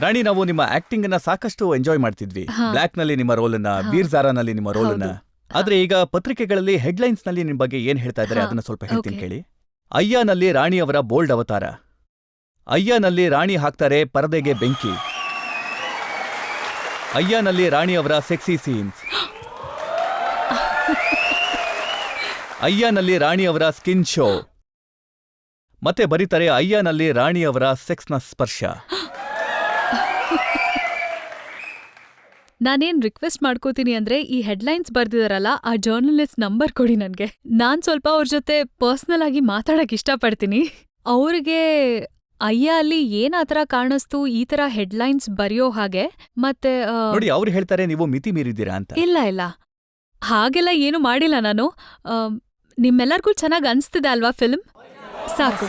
ರಾಣಿ, ನಾವು ನಿಮ್ಮ ಆಕ್ಟಿಂಗ್ ಅನ್ನ ಸಾಕಷ್ಟು ಎಂಜಾಯ್ ಮಾಡ್ತಿದ್ವಿ. ಹಾ. ಬ್ಲ್ಯಾಕ್ ನಲ್ಲಿ ನಿಮ್ಮ ರೋಲನ್ನ, ವೀರ್ ಜಾರಾನಲ್ಲಿ ನಿಮ್ಮ ರೋಲನ್ನ. ಹೌದು. ಆದ್ರೆ ಈಗ ಪತ್ರಿಕೆಗಳಲ್ಲಿ ಹೆಡ್ಲೈನ್ಸ್ ನಲ್ಲಿ ನಿಮ್ ಬಗ್ಗೆ ಏನ್ ಹೇಳ್ತಾ ಇದ್ದಾರೆ ಹಾ. ಅದನ್ನ ಸ್ವಲ್ಪ ಹೇಳ್ತೀನಿ Okay. ಕೇಳಿ. ಅಯ್ಯಾನಲ್ಲಿ ರಾಣಿಯವರ ಬೋಲ್ಡ್ ಅವತಾರ. ಅಯ್ಯಾನಲ್ಲಿ ರಾಣಿ ಹಾಕ್ತಾರೆ ಪರದೆಗೆ ಬೆಂಕಿ. ಅಯ್ಯಾನಲ್ಲಿ ರಾಣಿಯವರ ಸೆಕ್ಸಿ ಸೀನ್ಸ್. ಅಯ್ಯಾನಲ್ಲಿ ರಾಣಿಯವರ ಸ್ಕಿನ್ ಶೋ. ಮತ್ತೆ ಬರೀತಾರೆ ಅಯ್ಯಾನಲ್ಲಿ ರಾಣಿಯವರ ಸೆಕ್ಸ್ನ ಸ್ಪರ್ಶ. ನಾನೇನ್ ರಿಕ್ವೆಸ್ಟ್ ಮಾಡ್ಕೋತೀನಿ ಅಂದ್ರೆ, ಈ ಹೆಡ್ಲೈನ್ಸ್ ಬರ್ದಿದಾರಲ್ಲ, ಆ ಜರ್ನಲಿಸ್ಟ್ ನಂಬರ್ ಕೊಡಿ ನನ್ಗೆ. ನಾನ್ ಸ್ವಲ್ಪ ಅವ್ರ ಜೊತೆ ಪರ್ಸನಲ್ ಆಗಿ ಮಾತಾಡಕ್ ಇಷ್ಟಪಡ್ತೀನಿ. ಅವ್ರಿಗೆ ಅಯ್ಯ ಅಲ್ಲಿ ಏನ್ ಆತರ ಕಾಣಿಸ್ತು ಈ ತರ ಹೆಡ್ಲೈನ್ಸ್ ಬರೆಯೋ ಹಾಗೆ. ಮತ್ತೆ ನೋಡಿ, ಅವ್ರು ಹೇಳ್ತಾರೆ ನೀವು ಮಿತಿ ಮೀರಿದ್ದೀರಾ ಅಂತ. ಇಲ್ಲ ಹಾಗೆಲ್ಲ ಏನು ಮಾಡಿಲ್ಲ ನಾನು. ನಿಮ್ಮೆಲ್ಲರಿಗೂ ಚೆನ್ನಾಗ್ ಅನ್ಸ್ತಿದೆ ಅಲ್ವಾ ಫಿಲ್ಮ್? ಸಾಕು.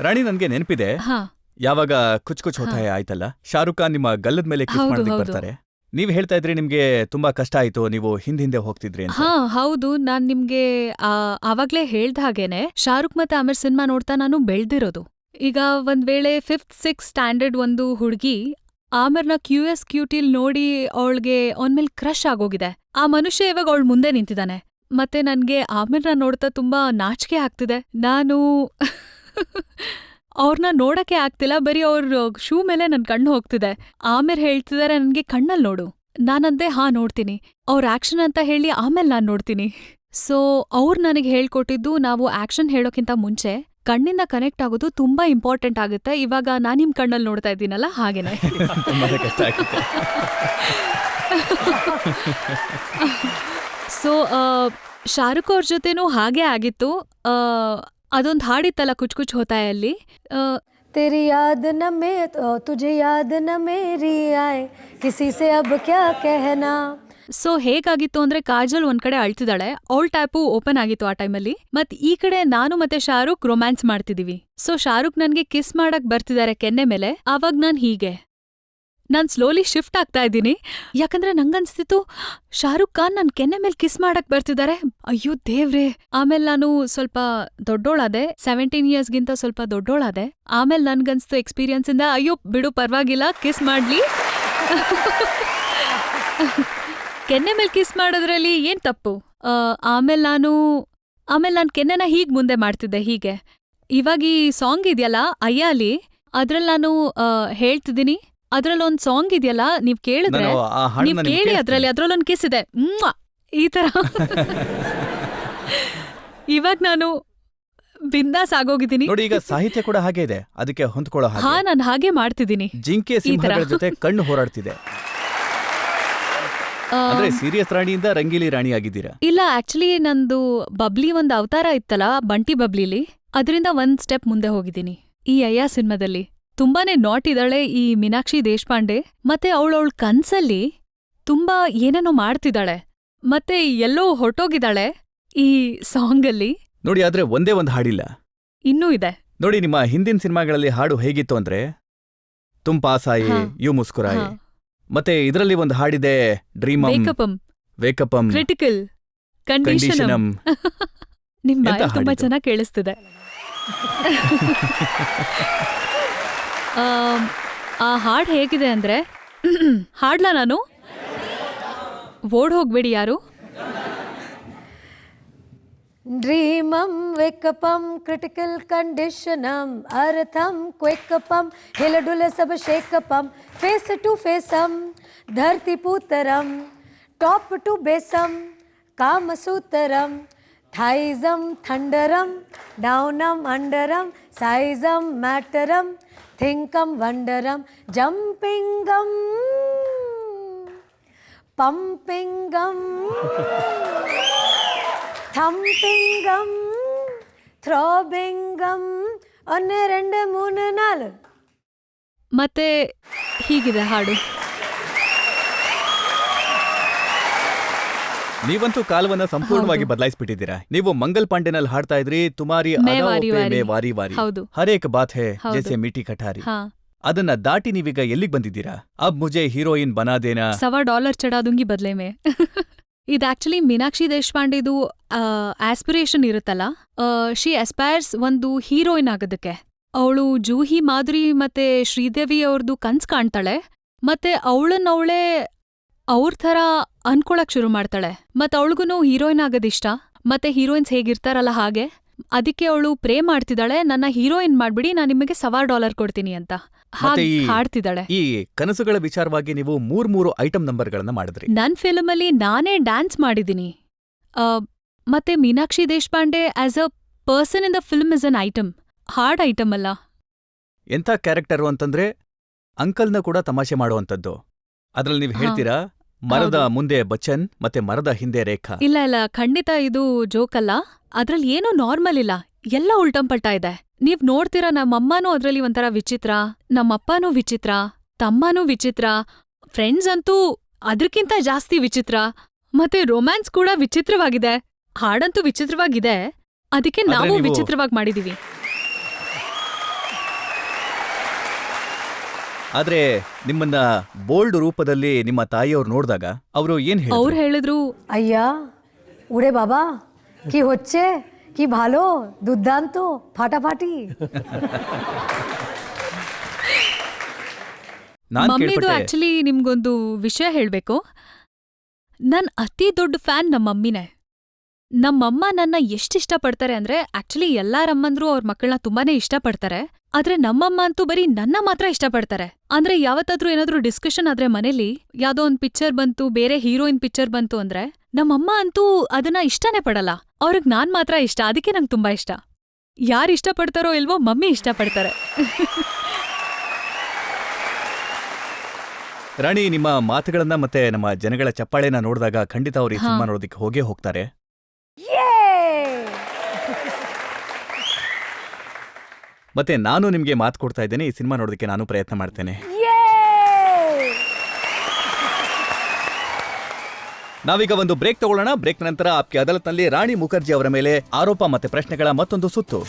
ರಾಣಿ, ನನ್ಗೆ ನೆನಪಿದೆ, ಹಾ, ಯಾವಾಗ ಕುಚ್ ಕುಚ್ ಹೋತಾಯ ಆಯ್ತಲ್ಲ, ಶಾರುಖ್ ಖಾನ್ ನಿಮ್ಮ ಗಲ್ಲದ ಮೇಲೆ ಕಿಸ್ ಹೌದು, ಮಾಡೋದಕ್ಕೆ ಹೌದು. ಬರ್ತಾರೆ. ನೀವ್ ಹೇಳ್ತಾ ಇದ್ರಿ ನಿಮ್ಗೆ ತುಂಬಾ ಕಷ್ಟ ಆಯ್ತು, ನೀವು ಹಿಂದೆ ಹೋಗ್ತಿದ್ರಿ ಅಂತ. ಹಾ ಹೌದು. ನಾನ್ ನಿಮ್ಗೆ ಆವಾಗ್ಲೇ ಹೇಳ್ದ ಹಾಗೇನೆ ಶಾರುಖ್ ಮತ್ತೆ ಆಮಿರ್ ಸಿನಿಮಾ ನೋಡ್ತಾ ನಾನು ಬೆಳ್ದಿರೋದು. ಈಗ ಒಂದ್ ವೇಳೆ 5th 6th ಸ್ಟ್ಯಾಂಡರ್ಡ್ ಒಂದು ಹುಡ್ಗಿ ಆಮಿರ್ನ ಕ್ಯೂಟಿಲ್ ನೋಡಿ ಅವಳಿಗೆ ಅವನ್ಮೇಲ್ ಕ್ರಶ್ ಆಗೋಗಿದೆ. ಆ ಮನುಷ್ಯ ಇವಾಗ ಅವಳ ಮುಂದೆ ನಿಂತಿದ್ದಾನೆ. ಮತ್ತೆ ನನ್ಗೆ ಆಮಿರ್ನ ನೋಡ್ತಾ ತುಂಬಾ ನಾಚಿಕೆ ಆಗ್ತಿದೆ. ನಾನು ಅವ್ರನ್ನ ನೋಡಕ್ಕೆ ಆಗ್ತಿಲ್ಲ, ಬರೀ ಅವ್ರ ಶೂ ಮೇಲೆ ನನ್ ಕಣ್ಣು ಹೋಗ್ತಿದೆ. ಆಮೇಲೆ ಹೇಳ್ತಿದಾರೆ ನನ್ಗೆ ಕಣ್ಣಲ್ಲಿ ನೋಡು. ನಾನಂದೆ ಹಾ ನೋಡ್ತೀನಿ. ಅವ್ರ ಆಕ್ಷನ್ ಅಂತ ಹೇಳಿ ಆಮೇಲೆ ನಾನ್ ನೋಡ್ತೀನಿ. ಸೊ ಅವ್ರು ನನಗೆ ಹೇಳ್ಕೊಟ್ಟಿದ್ದು, ನಾವು ಆಕ್ಷನ್ ಹೇಳೋಕ್ಕಿಂತ ಮುಂಚೆ ಕಣ್ಣಿಂದ ಕನೆಕ್ಟ್ ಆಗೋದು ತುಂಬಾ ಇಂಪಾರ್ಟೆಂಟ್ ಆಗುತ್ತೆ. ಇವಾಗ ನಾನ್ ನಿಮ್ ಕಣ್ಣಲ್ಲಿ ನೋಡ್ತಾ ಇದ್ದೀನಲ್ಲ, ಹಾಗೇನೆ. ತುಂಬಾನೇ ಕಷ್ಟ ಆಗುತ್ತೆ. ಸೊ ಶಾರುಖ್ ಅವ್ರ ಜೊತೆನೂ ಹಾಗೆ ಆಗಿತ್ತು. ಅದೊಂದು ಹಾಡಿತ್ತಲ್ಲ ಕುಚ್ ಕುಚ್ ಹೋತಾಯಲ್ಲಿ, तेरी याद न में तुझे याद न मेरी आए किसी से अब क्या कहना. ಸೊ ಹೇಗಾಗಿತ್ತು ಅಂದ್ರೆ, ಕಾಜಲ್ ಒಂದ್ ಕಡೆ ಅಳ್ತಿದ್ದಾಳೆ, ಅವಳ ಟ್ಯಾಪು ಓಪನ್ ಆಗಿತ್ತು ಆ ಟೈಮಲ್ಲಿ. ಮತ್ ಈ ಕಡೆ ನಾನು ಮತ್ತೆ ಶಾರುಖ್ ರೊಮ್ಯಾನ್ಸ್ ಮಾಡ್ತಿದೀವಿ. ಸೊ ಶಾರುಖ್ ನನ್ಗೆ ಕಿಸ್ ಮಾಡಕ್ ಬರ್ತಿದ್ದಾರೆ ಕೆನ್ನೆ ಮೇಲೆ. ಆವಾಗ ನಾನ್ ಹೀಗೆ ನಾನ್ ಸ್ಲೋಲಿ ಶಿಫ್ಟ್ ಆಗ್ತಾ ಇದ್ದೀನಿ, ಯಾಕಂದ್ರೆ ನಂಗನ್ಸ್ತಿತ್ತು ಶಾರುಖ್ ಖಾನ್ ನನ್ ಕೆನ್ನೆ ಮೇಲೆ ಕಿಸ್ ಮಾಡಕ್ ಬರ್ತಿದ್ದಾರೆ. ಅಯ್ಯೋ ದೇವ್ರೆ. ಆಮೇಲೆ ನಾನು ಸ್ವಲ್ಪ ದೊಡ್ಡೋಳಾದೆ, 17 ಇಯರ್ಸ್ಗಿಂತ ಸ್ವಲ್ಪ ದೊಡ್ಡೋಳಾದೆ. ಆಮೇಲೆ ನನ್ಗನ್ಸ್ತು ಎಕ್ಸ್ಪೀರಿಯನ್ಸ್ ಇಂದ, ಅಯ್ಯೋ ಬಿಡು ಪರವಾಗಿಲ್ಲ, ಕಿಸ್ ಮಾಡ್ಲಿ. ಕೆನ್ನೆ ಮೇಲೆ ಕಿಸ್ ಮಾಡೋದ್ರಲ್ಲಿ ಏನ್ ತಪ್ಪು? ಆಮೇಲೆ ನಾನು ಕೆನ್ನೆನ ಹೀಗ್ ಮುಂದೆ ಮಾಡ್ತಿದ್ದೆ, ಹೀಗೆ. ಇವಾಗ ಈ ಸಾಂಗ್ ಇದೆಯಲ್ಲ ಅಯ್ಯಾಲಿ, ಅದ್ರಲ್ಲಿ ನಾನು ಹೇಳ್ತಿದ್ದೀನಿ, ಅದ್ರಲ್ಲೊಂದ್ ಸಾಂಗ್ ಇದೆಯಲ್ಲ, ನೀವ್ ಕೇಳಿದ್ರೆ ನಾನು ಆ ಹಾಡನ್ನ ನೀವ್ ನಿಮ್ಗೆ ಕೇಳಿ, ಕೇಳಿಸ್ತೀನಿ. ಅದ್ರಲ್ಲೊಂದ್ ಕಿಸ್ ಇದೆ, ಈ ತರ. ಇವಾಗ ನಾನು ಬಿಂದಾಸ್ ಆಗೋಗಿದ್ದೀನಿ. ನೋಡಿ, ಈಗ ಸಾಹಿತ್ಯ ಕೂಡ ಹಾಗೆ ಇದೆ, ಅದಕ್ಕೆ ಹೊಂದ್ಕೊಳ್ಳೋ ಹಾಗೆ. ಹಾ, ನಾನ್ ಹಾಗೆ ಮಾಡ್ತಿದ್ದೀನಿ. ಜಿಂಕೆ ಸಿಂಹಗಳ ಜೊತೆ ಕಣ್ಣು ಹೋರಾಡ್ತಿದೆ. ಅಂದ್ರೆ ಸೀರಿಯಸ್ ರಾಣಿಯಿಂದ ರಂಗೀಲಿ ರಾಣಿ ಆಗಿದ್ದೀರಾ? ಇಲ್ಲ, ಆಕ್ಚುಲಿ ನಂದು ಬಬ್ಲಿ ಒಂದ್ ಅವತಾರ ಇತ್ತಲ್ಲ, ಬಂಟಿ ಬಬ್ಲಿಲಿ, ಅದರಿಂದ ಒಂದ್ ಸ್ಟೆಪ್ ಮುಂದೆ ಹೋಗಿದ್ದೀನಿ ಈ ಅಯ್ಯ ಸಿನಿಮಾದಲ್ಲಿ. ತುಂಬಾನೇ ನಾಟ್ ಇದ್ದಾಳೆ ಈ ಮೀನಾಕ್ಷಿ ದೇಶಪಾಂಡೆ, ಮತ್ತೆ ಅವಳ ಕನ್ಸಲ್ಲಿ ತುಂಬಾ ಏನೇನೋ ಮಾಡ್ತಿದ್ದಾಳೆ, ಮತ್ತೆ ಎಲ್ಲೋ ಹೊರಟೋಗಿದ್ದಾಳೆ ಈ ಸಾಂಗಲ್ಲಿ. ನೋಡಿ, ಆದ್ರೆ ಒಂದೇ ಒಂದು ಹಾಡಿಲ್ಲ. ಇನ್ನೂ ಇದೆ ನೋಡಿ, ನಿಮ್ಮ ಹಿಂದಿನ ಸಿನಿಮಾಗಳಲ್ಲಿ ಹಾಡು ಹೇಗಿತ್ತು ಅಂದ್ರೆ ತುಮ್ ಪಾಸ್ ಆಯೆ, ಹಾ. ಯು ಮುಸ್ಕುರಾಯೆ. ಹಾ. ಮತ್ತೆ ಇದರಲ್ಲಿ ಒಂದು ಹಾಡಿದೆ ಡ್ರೀಮ್ ವೇಕಪಂ, ಕ್ರಿಟಿಕಲ್, ಕಂಡೀಷನಮ್. ನಿಮ್ ಎಂತ ಬಾಯಲ್ಲಿ ತುಂಬಾ ಹಾಡಿದು? ಚೆನ್ನಾಗಿ ಕೇಳಿಸ್ತಿದೆ. ಆ ಹಾಡ್ ಹೇಗಿದೆ ಅಂದ್ರೆ, ಹಾಡ್ಲಾ ನಾನು? ಓಡ್ ಹೋಗ್ಬೇಡಿ ಯಾರು. ಡ್ರೀಮಂ ವೇಕಪಂ ಕ್ರಿಟಿಕಲ್ ಕಂಡೀಷನಂ ಅರ್ಥಂ ಕ್ವೇಕಪಂ ಹಿಲಡುಲ ಸಬ ಶೇಕಪಂ ಫೇಸ್ ಟು ಫೇಸಂ ಧರ್ತಿ ಪೂತರಂ ಟಾಪ್ ಟು ಬೇಸಂ ಕಾಮಸೂತರಂ ಥೈಸಂ ಥಂಡರಂ ಡೌನಂ ಅಂಡರಂ ಸೈಜಂ ಮ್ಯಾಟರಂ ಥಿಂಕಂ ವಂಡರಂ ಜಂಪಿಂಗಂ ಪಂಪಿಂಗಂ ಥಂಪಿಂಗಂ ಥ್ರಾಬಿಂಗಂ 1 2 3 4. ಮತ್ತೆ ಹೀಗಿದೆ ಹಾಡು. ನೀವಂತೂ ಕಾಲವನ್ನ ಸಂಪೂರ್ಣವಾಗಿ ಹೌದು. ಬದಲಾಯಿಸ್ಬಿಟ್ಟಿದ್ದೀರಾ. ನೀವು ಮಂಗಲ್ ಪಾಂಡೆನಲ್ಲಿ ಹಾಡ್ತಾ ಇದ್ರಿ ತುಮಾರಿ ಮೇ ಅದಾओ ವಾರಿ ಪೇ ವಾರಿ. ಮೇ ವಾರಿ ವಾರಿ, ಹೌದು. ಹರೇಕ್ ಬಾತ್ ಹೇ ಹೌದು. ಜೈಸೆ ಮೀಟಿ ಕಠಾರಿ. ಹಾ, ಅದನ್ನ ದಾಟಿ ನೀವೀಗ ಎಲ್ಲಿಗೆ ಬಂದಿದ್ದೀರಾ? ಅಬ್ ಮುಜೆ ಹೀರೋಯಿನ್ ಬನಾದೇನಾ. $1 ಚಢಾ ದೂಂಗಿ ಬದ್ಲೆ ಮೇ. ಇದು ಆಕ್ಚುಲಿ ಮೀನಾಕ್ಷಿ ದೇಶಪಾಂಡೆದು ಆಸ್ಪಿರೇಷನ್ ಇರುತ್ತಲ್ಲ, ಶಿ ಆಸ್ಪೈರ್ಸ್ ಒಂದು ಹೀರೋಯಿನ್ ಆಗೋದಕ್ಕೆ. ಅವಳು ಜೂಹಿ ಮಾಧುರಿ ಮತ್ತೆ ಶ್ರೀದೇವಿ ಅವ್ರದ್ದು ಕನ್ಸ್ ಕಾಣ್ತಾಳೆ, ಮತ್ತೆ ಅವಳನ್ನವಳೇ ಅವ್ರ ಥರ ಅನ್ಕೊಳಕ್ ಶುರು ಮಾಡ್ತಾಳೆ. ಮತ್ತೆ ಅವಳಿಗೂ ಹೀರೋಯಿನ್ ಆಗೋದಿಷ್ಟ, ಮತ್ತೆ ಹೀರೋಯಿನ್ಸ್ ಹೇಗಿರ್ತಾರಲ್ಲ ಹಾಗೆ. ಅದಕ್ಕೆ ಅವಳು ಪ್ರೇ ಮಾಡ್ತಿದ್ದಾಳೆ, ನನ್ನ ಹೀರೋಯಿನ್ ಮಾಡ್ಬಿಡಿ, ನಾನು ನಿಮಗೆ $1 ಕೊಡ್ತೀನಿ ಅಂತ. ಮತ್ತೆ ಹಾಡ್ತಿದ್ದಾಳೆ. ಈ ಕನಸುಗಳ ವಿಚಾರವಾಗಿ ನೀವು 3 ಐಟಮ್ ನಂಬರ್ಗಳನ್ನ ಮಾಡಿದ್ರಿ. ನನ್ ಫಿಲ್ಮಲ್ಲಿ ನಾನೇ ಡ್ಯಾನ್ಸ್ ಮಾಡಿದ್ದೀನಿ. ಮತ್ತೆ Meenakshi Deshpande as a person in the film is an item, hard item ಅಲ್ಲ. ಎಂಥ ಕ್ಯಾರೆಕ್ಟರು ಅಂತಂದ್ರೆ ಅಂಕಲ್ನ ಕೂಡ ತಮಾಷೆ ಮಾಡುವಂಥದ್ದು. ಅದ್ರಲ್ಲಿ ನೀವು ಹೇಳ್ತೀರಾ, ಮರದ ಹೌದು. ಮುಂದೆ ಬಚ್ಚನ್ ಮತ್ತೆ ಮರದ ಹಿಂದೆ ರೇಖಾ. ಇಲ್ಲ ಇಲ್ಲ, ಖಂಡಿತ ಇದು ಜೋಕ್ ಅಲ್ಲ. ಅದ್ರಲ್ಲಿ ಏನೂ ನಾರ್ಮಲ್ ಇಲ್ಲ, ಎಲ್ಲ ಉಲ್ಟಂಪಲ್ಟ ಇದೆ. ನೀವ್ ನೋಡ್ತೀರಾ, ನಮ್ಮಮ್ಮನೂ ಅದ್ರಲ್ಲಿ ಒಂಥರ ವಿಚಿತ್ರ, ನಮ್ಮಪ್ಪನೂ ವಿಚಿತ್ರ, ತಮ್ಮನೂ ವಿಚಿತ್ರ, ಫ್ರೆಂಡ್ಸ್ ಅಂತೂ ಅದ್ರಕ್ಕಿಂತ ಜಾಸ್ತಿ ವಿಚಿತ್ರ, ಮತ್ತೆ ರೊಮ್ಯಾನ್ಸ್ ಕೂಡ ವಿಚಿತ್ರವಾಗಿದೆ, ಹಾಡಂತೂ ವಿಚಿತ್ರವಾಗಿದೆ. ಅದಕ್ಕೆ ಆದ್ರೆ ನಾವು ನೀವು- ವಿಚಿತ್ರವಾಗಿ ಮಾಡಿದೀವಿ. ಆದ್ರೆ ನಿಮ್ಮನ್ನ ಬೋಲ್ಡ್ ರೂಪದಲ್ಲಿ ನಿಮ್ಮ ತಾಯಿಯವ್ರು ನೋಡಿದಾಗ ಅವರು ಏನ್ ಅವ್ರು ಹೇಳಿದ್ರು? ಹೇಳಿದ್ರು, ಅಯ್ಯ ಉಡೆ ಬಾಬಾ কি হচ্ছে কি ভালো দুর্দান্ত ফাটাফাটি. ನಾನ್ ಮಮ್ಮಿದು ಕೇಳ್ಪಟ್ಟೆ, ಆಕ್ಚುಲಿ ನಿಮ್ಗೊಂದು ವಿಷಯ ಹೇಳ್ಬೇಕು. ನನ್ ಅತಿ ದೊಡ್ಡ ಫ್ಯಾನ್ ನಮ್ಮ ಮಮ್ಮಿನೇ. ನಮ್ಮಮ್ಮ ನನ್ನ ಎಷ್ಟಿಷ್ಟಪಡ್ತಾರೆ ಅಂದ್ರೆ, ಆಕ್ಚುಲಿ ಎಲ್ಲಾರಮ್ಮಂದ್ರು ಅವ್ರ ಮಕ್ಕಳನ್ನ ತುಂಬಾನೇ ಇಷ್ಟಪಡ್ತಾರೆ, ಆದ್ರೆ ನಮ್ಮಮ್ಮ ಅಂತೂ ಬರೀ ನನ್ನ ಮಾತ್ರ ಇಷ್ಟಪಡ್ತಾರೆ. ಅಂದ್ರೆ ಯಾವತ್ತಾದ್ರೂ ಏನಾದ್ರೂ ಡಿಸ್ಕಷನ್ ಆದ್ರೆ ಮನೇಲಿ, ಯಾವ್ದೋ ಒಂದ್ ಪಿಕ್ಚರ್ ಬಂತು, ಬೇರೆ ಹೀರೋಯಿನ್ ಪಿಕ್ಚರ್ ಬಂತು ಅಂದ್ರೆ, ನಮ್ಮಮ್ಮ ಅಂತೂ ಅದನ್ನ ಇಷ್ಟನೇ ಪಡಲ್ಲ. ಅವ್ರಿಗೆ ನಾನ್ ಮಾತ್ರ ಇಷ್ಟ, ಅದಕ್ಕೆ ನಂಗೆ ತುಂಬಾ ಇಷ್ಟ. ಯಾರು ಇಷ್ಟಪಡ್ತಾರೋ ಇಲ್ವೋ, ಮಮ್ಮಿ ಇಷ್ಟಪಡ್ತಾರೆ. ರಾಣಿ, ನಿಮ್ಮ ಮಾತುಗಳನ್ನ ಮತ್ತೆ ನಮ್ಮ ಜನಗಳ ಚಪ್ಪಾಳೆನ ನೋಡಿದಾಗ ಖಂಡಿತ ಅವ್ರು ಈ ಹಾ. ಸಿನಿಮಾ ನೋಡೋದಕ್ಕೆ ಹೋಗೇ ಹೋಗ್ತಾರೆ. ಮತ್ತೆ ನಾನು ನಿಮ್ಗೆ ಮಾತು ಕೊಡ್ತಾ ಇದ್ದೇನೆ, ಈ ಸಿನಿಮಾ ನೋಡೋದಕ್ಕೆ ನಾನು ಪ್ರಯತ್ನ ಮಾಡ್ತೇನೆ. ನಾವೀಗ ಒಂದು ಬ್ರೇಕ್ ತಗೊಳ್ಳೋಣ. ಬ್ರೇಕ್ ನಂತರ ಆಪ್ಕೆ ಅದಾಲತ್ನಲ್ಲಿ ರಾಣಿ ಮುಖರ್ಜಿ ಅವರ ಮೇಲೆ ಆರೋಪ ಮತ್ತೆ ಪ್ರಶ್ನೆಗಳ ಮತ್ತೊಂದು ಸುತ್ತು.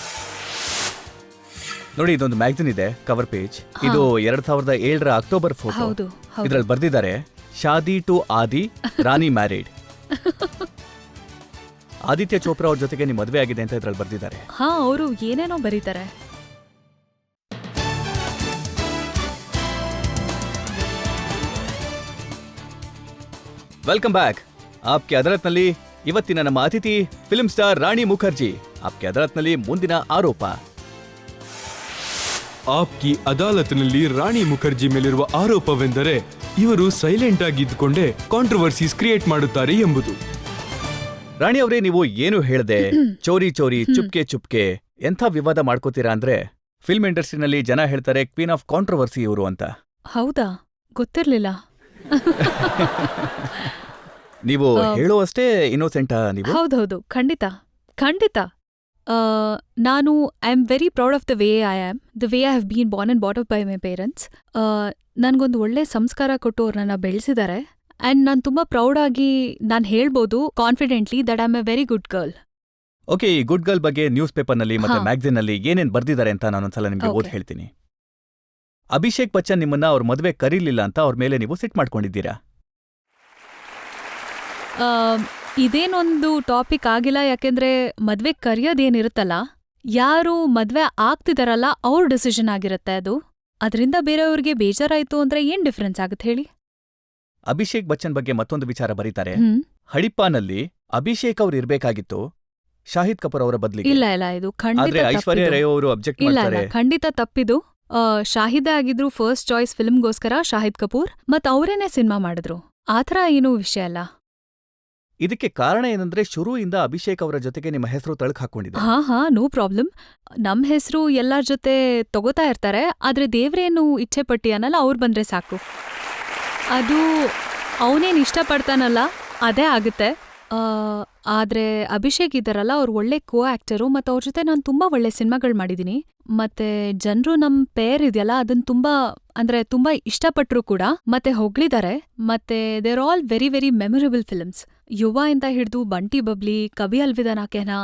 ನೋಡಿ, ಇದೊಂದು ಮ್ಯಾಗಝಿನ್ ಇದೆ, ಕವರ್ ಪೇಜ್. ಇದು 2007 ಅಕ್ಟೋಬರ್ ಫೋಟೋ. ಹೌದು ಹೌದು ಇದ್ರಲ್ಲಿ ಬರ್ದಿದ್ದಾರೆ, ಶಾದಿ to Adi, Rani married. Aditya Chopra ಅವ್ರ ಜೊತೆಗೆ ನಿಮ್ ಮದುವೆ ಆಗಿದೆ ಅಂತ ಇದ್ರಲ್ಲಿ ಬರ್ದಿದ್ದಾರೆ. ಹಾ, ಅವರು ಏನೇನೋ ಬರೀತಾರೆ. Welcome back. ಆಪ್ಕೆ ಅದಾಲತ್ನಲ್ಲಿ ಇವತ್ತಿನ ನಮ್ಮ ಅತಿಥಿ ಫಿಲ್ಮ್ ಸ್ಟಾರ್ ರಾಣಿ ಮುಖರ್ಜಿ. ಆಪ್ಕೆ ಅದಾಲತ್ನಲ್ಲಿ ಮುಂದಿನ ಆರೋಪ. ಆಪ್ಕಿ ಅದಾಲತ್ನಲ್ಲಿ ರಾಣಿ ಮುಖರ್ಜಿ ಮೇಲಿರುವ ಆರೋಪವೆಂದರೆ ಇವರು ಸೈಲೆಂಟ್ ಆಗಿದ್ದುಕೊಂಡೇ ಕಾಂಟ್ರವರ್ಸೀಸ್ ಕ್ರಿಯೇಟ್ ಮಾಡುತ್ತಾರೆ ಎಂಬುದು. ರಾಣಿ ಅವರೇ, ನೀವು ಏನು ಹೇಳ್ದೆ, ಚೋರಿ ಚೋರಿ ಚುಪ್ಕೆ ಚುಪ್ಕೆ ಎಂಥ ವಿವಾದ ಮಾಡ್ಕೋತೀರಾ ಅಂದ್ರೆ, ಫಿಲ್ಮ್ ಇಂಡಸ್ಟ್ರಿನಲ್ಲಿ ಜನ ಹೇಳ್ತಾರೆ ಕ್ವೀನ್ ಆಫ್ ಕಾಂಟ್ರವರ್ಸಿ ಇವರು ಅಂತ. ಹೌದಾ? ಗೊತ್ತಿರ್ಲಿಲ್ಲ. ನೀವು ಹೇಳುವಷ್ಟೇ ಇನ್ನೋಸೆಂಟಾ ನೀವು? ಹೌದೌದು, ಖಂಡಿತ ಖಂಡಿತ. ನಾನು I am very proud of the way I am, the way I have been born and brought up by my parents. ನನ್ಗೊಂದು ಒಳ್ಳೆ ಸಂಸ್ಕಾರ ಕೊಟ್ಟು ಅವ್ರು ನನ್ನ ಬೆಳೆಸಿದ್ದಾರೆ. ಆ್ಯಂಡ್ ನಾನು ತುಂಬ ಪ್ರೌಡಾಗಿ ನಾನು ಹೇಳ್ಬೋದು confidently that I am A very good girl. Okay, ಈ ಗುಡ್ ಗರ್ಲ್ ಬಗ್ಗೆ ನ್ಯೂಸ್ ಪೇಪರ್ನಲ್ಲಿ ಮತ್ತೆ ಹಾ. ಮ್ಯಾಗಝಿನ್ನಲ್ಲಿ ಏನೇನ್ ಬರ್ದಿದ್ದಾರೆ ಅಂತ ನಾನೊಂದ್ಸಲ ನಿಮ್ಗೆ ಓದ್ Okay. ಹೇಳ್ತೀನಿ. ಅಭಿಷೇಕ್ ಬಚ್ಚನ್ ನಿಮ್ಮನ್ನ ಅವ್ರ ಮದುವೆ ಕರೀಲಿಲ್ಲ ಅಂತ ಅವ್ರ ಮೇಲೆ ನೀವು ಸಿಟ್ ಮಾಡ್ಕೊಂಡಿದ್ದೀರಾ. ಇದೇನೊಂದು ಟಾಪಿಕ್ ಆಗಿಲ್ಲ, ಯಾಕೆಂದ್ರೆ ಮದ್ವೆ ಕರೆಯೋದೇನಿರುತ್ತಲ್ಲ, ಯಾರು ಮದ್ವೆ ಆಗ್ತಿದಾರಲ್ಲ ಅವ್ರ ಡಿಸಿಷನ್ ಆಗಿರುತ್ತೆ ಅದು. ಅದರಿಂದ ಬೇರೆಯವ್ರಿಗೆ ಬೇಜಾರಾಯ್ತು ಅಂದ್ರೆ ಏನ್ ಡಿಫ್ರೆನ್ಸ್ ಆಗುತ್ತೆ ಹೇಳಿ? ಅಭಿಷೇಕ್ ಬಚ್ಚನ್ ಬಗ್ಗೆ ಮತ್ತೊಂದು ವಿಚಾರ ಬರೀತಾರೆ. ಹ್ಮ್. ಹಡಿಪ್ಪಾನಲ್ಲಿ ಅಭಿಷೇಕ್ ಅವ್ರು ಇರ್ಬೇಕಾಗಿತ್ತು ಶಾಹಿದ್ ಕಪೂರ್ ಅವರ ಬದಲಿಗೆ. ಇಲ್ಲ ಇಲ್ಲ, ಇದು ಖಂಡಿತ ಆದ್ರೆ ಐಶ್ವರ್ಯ ತಪ್ಪಿದು. ರೈ ಅವರು ಅಬ್ಜೆಕ್ಟ್ ಇಲ್ಲ ಮಾಡ್ತಾರೆ. ಇಲ್ಲ, ಖಂಡಿತ ತಪ್ಪಿದು. ಶಾಹಿದ ಆಗಿದ್ರು ಫಸ್ಟ್ ಚಾಯ್ಸ್ ಫಿಲ್ಮ್ಗೋಸ್ಕರ ಶಾಹಿದ್ ಕಪೂರ್, ಮತ್ ಅವರೇನೆ ಸಿನಿಮಾ ಮಾಡಿದ್ರು. ಆ ಥರ ಏನೂ ವಿಷಯ ಅಲ್ಲ. ಇದಕ್ಕೆ ಕಾರಣ ಏನಂದ್ರೆ, ಶುರುವಿಂದ ಅಭಿಷೇಕ್ ಅವರ ಜೊತೆಗೆ ನಿಮ್ಮ ಹೆಸರು ತಳಕ್ ಹಾಕೊಂಡಿದೆ. ಹಾ, ನೋ ಪ್ರಾಬ್ಲಮ್. ನಮ್ ಹೆಸರು ಎಲ್ಲಾರ್ ಜೊತೆ ತಗೋತಾ ಇರ್ತಾರೆ, ಆದ್ರೆ ದೇವ್ರೇನು ಇಚ್ಛೆ ಪಟ್ಟಿ ಅನ್ನಲ್ಲ, ಅವ್ರು ಬಂದ್ರೆ ಸಾಕು. ಅದು ಅವನೇನ್ ಇಷ್ಟಪಡ್ತಾನಲ್ಲ ಅದೇ ಆಗುತ್ತೆ. ಆದ್ರೆ ಅಭಿಷೇಕ್ ಇದ್ದಾರಲ್ಲ, ಅವ್ರು ಒಳ್ಳೆ ಕೋ ಆಕ್ಟರು, ಮತ್ತೆ ಅವ್ರ ಜೊತೆ ನಾನು ತುಂಬಾ ಒಳ್ಳೆ ಸಿನಿಮಾಗಳು ಮಾಡಿದೀನಿ. ಮತ್ತೆ ಜನರು ನಮ್ ಪೇರ್ ಇದೆಯಲ್ಲ ಅದನ್ನ ತುಂಬಾ ಇಷ್ಟಪಟ್ರು ಕೂಡ, ಮತ್ತೆ ಹೊಗಳಿದ್ದಾರೆ. ಮತ್ತೆ there all very very memorable films. Yuva ಇಂದ ಹಿಡಿದು ಬಂಟಿ ಬಬ್ಲಿ, ಕವಿ ಅಲ್ವಿದ ನಾಕೆನಾ,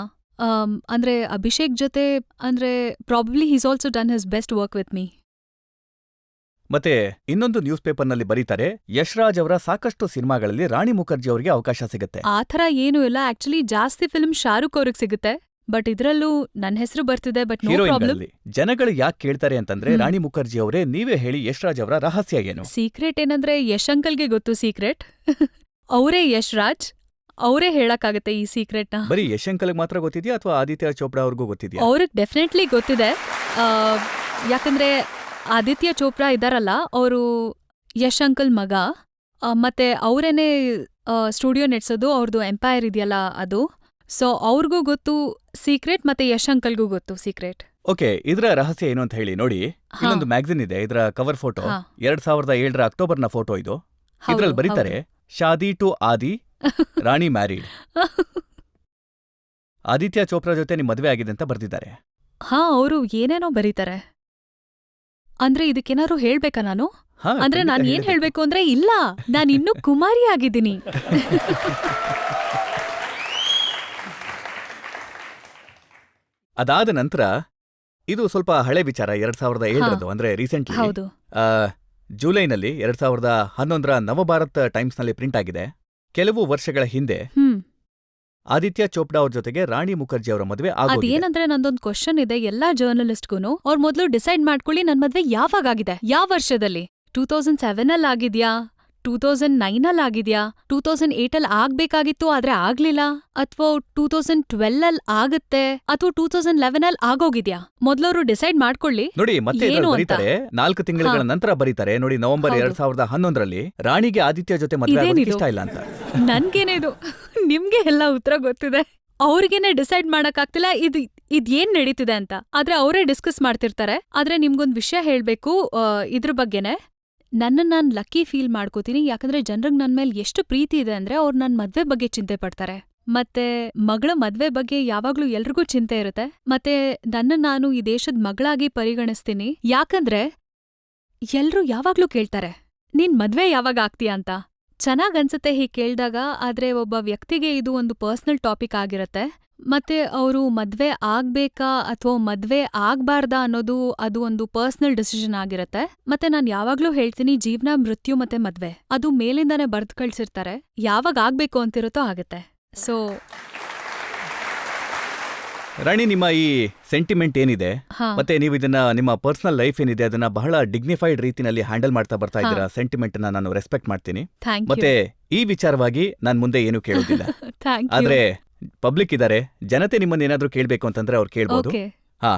ಅಂದ್ರೆ ಅಭಿಷೇಕ್ ಜೊತೆ ಅಂದ್ರೆ probably he's also done his best work with me. ಮತ್ತೆ ಇನ್ನೊಂದು ನ್ಯೂಸ್ ಪೇಪರ್ನಲ್ಲಿ ಬರೀತಾರೆ, ಯಶ್ರಾಜ್ ಅವರ ಸಾಕಷ್ಟು ಸಿನಿಮಾಗಳಲ್ಲಿ ರಾಣಿ ಮುಖರ್ಜಿ ಅವರಿಗೆ ಅವಕಾಶ ಸಿಗುತ್ತೆ. ಆ ಥರ ಏನೂ ಇಲ್ಲ. ಆಕ್ಚುಲಿ ಜಾಸ್ತಿ ಫಿಲ್ಮ್ ಶಾರುಖ್ ಅವ್ರಿಗೆ ಸಿಗುತ್ತೆ, ಬಟ್ ಇದ್ರಲ್ಲೂ ನನ್ನ ಹೆಸರು ಬರ್ತಿದೆ. But no problem. ಹೀರೋಯಿನ್ಗಳಲ್ಲಿ ಜನಗಳು ಯಾಕೆ ಕೇಳ್ತಾರೆ ಅಂತಂದ್ರೆ, ರಾಣಿ ಮುಖರ್ಜಿ ಅವರೇ ನೀವೇ ಹೇಳಿ, ಯಶ್ರಾಜ್ ಅವರ ರಹಸ್ಯ ಏನು? ಸೀಕ್ರೆಟ್ ಏನಂದ್ರೆ ಯಶ್ ಅಂಕಲ್ಗೆ ಗೊತ್ತು ಸೀಕ್ರೆಟ್. ಅವರೇ ಯಶ್ ರಾಜ್, ಅವರೇ ಹೇಳಕ್ಕಾಗತ್ತೆ ಈ ಸೀಕ್ರೆಟ್ನ. ಬರೀ ಯಶ್ ಅಂಕಲ್ಗೆ ಮಾತ್ರ ಗೊತ್ತಿದ್ಯಾ ಅಥವಾ ಆದಿತ್ಯ ಚೋಪ್ರಾ ಅವ್ರಿಗೂ ಗೊತ್ತಿದ್ಯಾ? ಅವ್ರಿಗೆ ಡೆಫಿನೆಟ್ಲಿ ಗೊತ್ತಿದೆ. ಯಾಕಂದ್ರೆ ಆದಿತ್ಯ ಚೋಪ್ರಾ ಇದಾರಲ್ಲ, ಅವರು ಯಶ್ ಅಂಕಲ್ ಮಗ. ಮತ್ತೆ ಅವರೇನೆ ಸ್ಟುಡಿಯೋ ನಡೆಸೋದು, ಅವ್ರದ್ದು ಎಂಪೈರ್ ಇದೆಯಲ್ಲ ಅದು. ಸೊ ಅವ್ರಿಗೂ ಗೊತ್ತು ಸೀಕ್ರೆಟ್, ಮತ್ತೆ ಯಶ್ ಅಂಕಲ್ಗೂ ಗೊತ್ತು ಸೀಕ್ರೆಟ್. ಓಕೆ, ಇದರ ರಹಸ್ಯ ಏನು ಅಂತ ಹೇಳಿ ನೋಡಿ. ಇಲ್ಲೊಂದು ಮ್ಯಾಗಝಿನ್ ಇದೆ, ಇದರ ಕವರ್ ಫೋಟೋ ಹಾ. 2007 ಅಕ್ಟೋಬರ್ನ ಫೋಟೋ ಇದು. ಹೌದು, ಇದ್ರಲ್ಲಿ ಬರೀತಾರೆ, ಶಾದಿ to Adi, Rani married. Aditya Chopra ಜೊತೆ ನಿಮ್ ಮದುವೆ ಆಗಿದೆ ಅಂತ ಬರ್ದಿದ್ದಾರೆ. ಹಾ, ಅವರು ಏನೇನೋ ಬರೀತಾರೆ. ಅಂದ್ರೆ ಇದಕ್ಕೇನಾದ್ರು ಹೇಳ್ಬೇಕಾ ನಾನು? ಹಾ, ಅಂದ್ರೆ ಖಂಡಿತ ನಾನ್ ಏನ್ ಹೇಳ್ಬೇಕು. ಹೇಳ್ಬೇಕು ಅಂದ್ರೆ, ಇಲ್ಲ, ನಾನಿನ್ನೂ ಕುಮಾರಿ ಆಗಿದ್ದೀನಿ. ಅದಾದ ನಂತರ ಇದು ಸ್ವಲ್ಪ ಹಳೆ ವಿಚಾರ, 2007 ಅಂದ್ರೆ ರೀಸೆಂಟ್ಲಿ. ಹೌದು. ಜುಲೈನಲ್ಲಿ 2011 ನವಭಾರತ್ ಟೈಮ್ಸ್ನಲ್ಲಿ ಪ್ರಿಂಟ್ ಆಗಿದೆ. ಕೆಲವು ವರ್ಷಗಳ ಹಿಂದೆ ಆದಿತ್ಯ ಚೋಪ್ರಾ ಅವ್ರ ಜೊತೆಗೆ ರಾಣಿ ಮುಖರ್ಜಿ ಅವರ ಮದುವೆ ಆಗೋಗಿದೆ. ಅದೇನಂದ್ರೆ ನಂದೊಂದ್ ಕ್ವಶನ್ ಇದೆ ಎಲ್ಲಾ ಜರ್ನಲಿಸ್ಟ್ಗೂನು. ಅವ್ರ ಮೊದ್ಲು ಡಿಸೈಡ್ ಮಾಡ್ಕೊಳ್ಳಿ, ನನ್ ಮದ್ವೆ ಯಾವಾಗ ಆಗಿದೆ, ಯಾವ ವರ್ಷದಲ್ಲಿ? 2007 ಅಲ್ಲಿ ಆಗಿದ್ಯಾ, 2009 ಅಲ್ಲಿ ಆಗಿದ್ಯಾ, 2008 ಅಲ್ಲಿ ಆಗ್ಬೇಕಾಗಿತ್ತು ಆದ್ರೆ ಆಗ್ಲಿಲ್ಲ, ಅಥವಾ 2012 ಅಲ್ಲಿ ಆಗತ್ತೆ, ಅಥವಾ 2011 ಅಲ್ಲಿ ಆಗೋಗಿದ್ಯಾ? ಮೊದ್ಲವ್ರು ಡಿಸೈಡ್ ಮಾಡ್ಕೊಳ್ಳಿ. ನೋಡಿ, ಮತ್ತೆ ಏನು ಇದ್ರಲ್ಲಿ ಅಂತ? ಬರೀತಾರೆ, 4 ತಿಂಗಳ ನಂತರ ಬರೀತಾರೆ ನೋಡಿ, ನವೆಂಬರ್ ಹೌದು. 2011ರಲ್ಲಿ ರಾಣಿಗೆ ಆದಿತ್ಯ ಜೊತೆ ಮದುವೆ ಆಗೋದಕ್ಕೆ ಇದೇನಿದು? ಇಷ್ಟ ಇಲ್ಲ ಅಂತ. ನನ್ಗೇನೆ ಇದು, ನಿಮ್ಗೆ ಎಲ್ಲ ಉತ್ತರ ಗೊತ್ತಿದೆ. ಅವ್ರಿಗೇನೆ ಡಿಸೈಡ್ ಮಾಡಕ್ಕಾಗ್ತಿಲ್ಲ ಇದೇನ್ ನಡೀತಿದೆ ಅಂತ. ಆದ್ರೆ ಅವರೇ ಡಿಸ್ಕಸ್ ಮಾಡ್ತಿರ್ತಾರೆ. ಆದ್ರೆ ನಿಮ್ಗೊಂದ್ ವಿಷಯ ಹೇಳ್ಬೇಕು ಇದ್ರ ಬಗ್ಗೆನೆ. ನಾನ್ ಲಕ್ಕಿ ಫೀಲ್ ಮಾಡ್ಕೋತೀನಿ, ಯಾಕಂದ್ರೆ ಜನರಿಗೆ ನನ್ ಮೇಲೆ ಎಷ್ಟು ಪ್ರೀತಿ ಇದೆ ಅಂದ್ರೆ ಅವ್ರು ನನ್ ಮದ್ವೆ ಬಗ್ಗೆ ಚಿಂತೆ ಪಡ್ತಾರೆ. ಮತ್ತೆ ಮಗಳ ಮದ್ವೆ ಬಗ್ಗೆ ಯಾವಾಗ್ಲೂ ಎಲ್ರಿಗೂ ಚಿಂತೆ ಇರುತ್ತೆ. ಮತ್ತೆ ನಾನು ಈ ದೇಶದ ಮಗಳಾಗಿ ಪರಿಗಣಿಸ್ತೀನಿ, ಯಾಕಂದ್ರೆ ಎಲ್ರೂ ಯಾವಾಗ್ಲೂ ಕೇಳ್ತಾರೆ, ನೀನ್ ಮದ್ವೆ ಯಾವಾಗ ಆಗ್ತೀಯಾ ಅಂತ. ಚೆನ್ನಾಗ್ ಅನ್ಸುತ್ತೆ ಹೀಗ್ ಕೇಳ್ದಾಗ, ಆದ್ರೆ ಒಬ್ಬ ವ್ಯಕ್ತಿಗೆ ಇದು ಒಂದು ಪರ್ಸನಲ್ ಟಾಪಿಕ್ ಆಗಿರತ್ತೆ. ಮತ್ತೆ ಅವರು ಮದ್ವೆ ಆಗ್ಬೇಕಾ ಅಥವಾ ಮದ್ವೆ ಆಗ್ಬಾರ್ದಾ ಅನ್ನೋದು ಅದು ಒಂದು ಪರ್ಸನಲ್ ಡಿಸಿಷನ್ ಆಗಿರತ್ತೆ. ಮತ್ತೆ ನಾನ್ ಯಾವಾಗ್ಲೂ ಹೇಳ್ತೀನಿ, ಜೀವನ, ಮೃತ್ಯು ಮತ್ತೆ ಮದ್ವೆ ಅದು ಮೇಲಿಂದಾನೇ ಬರ್ದ್ ಕಳ್ಸಿರ್ತಾರೆ. ಯಾವಾಗ ಆಗ್ಬೇಕು ಅಂತಿರುತ್ತೋ ಆಗತ್ತೆ. ಸೊ ರಾಣಿ, ನಿಮ್ಮ ಈ ಸೆಂಟಿಮೆಂಟ್ ಏನಿದೆ ಹಾ. ಮತ್ತೆ ನೀವು ಇದನ್ನ ನಿಮ್ಮ ಪರ್ಸನಲ್ ಲೈಫ್ ಏನಿದೆ ಅದನ್ನ ಬಹಳ ಡಿಗ್ನಿಫೈಡ್ ರೀತಿನಲ್ಲಿ ಹ್ಯಾಂಡಲ್ ಮಾಡ್ತಾ ಬರ್ತಾ ಇದ್ದೀರಾ. ಸೆಂಟಿಮೆಂಟ್ ನಾನು ರೆಸ್ಪೆಕ್ಟ್ ಮಾಡ್ತೀನಿ. Thank you. ಮತ್ತೆ ಈ ವಿಚಾರವಾಗಿ ನಾನ್ ಮುಂದೆ ಏನು ಕೇಳೋದಿಲ್ಲ. Thank you. ಆದ್ರೆ ಪಬ್ಲಿಕ್ ಇದಾರೆ, ಜನತೆ ನಿಮ್ಮನ್ನ ಏನಾದ್ರೂ ಕೇಳ್ಬೇಕು ಅಂತಂದ್ರೆ ಅವ್ರು ಕೇಳ್ಬೋದು. ಓಕೆ. ಹಾ,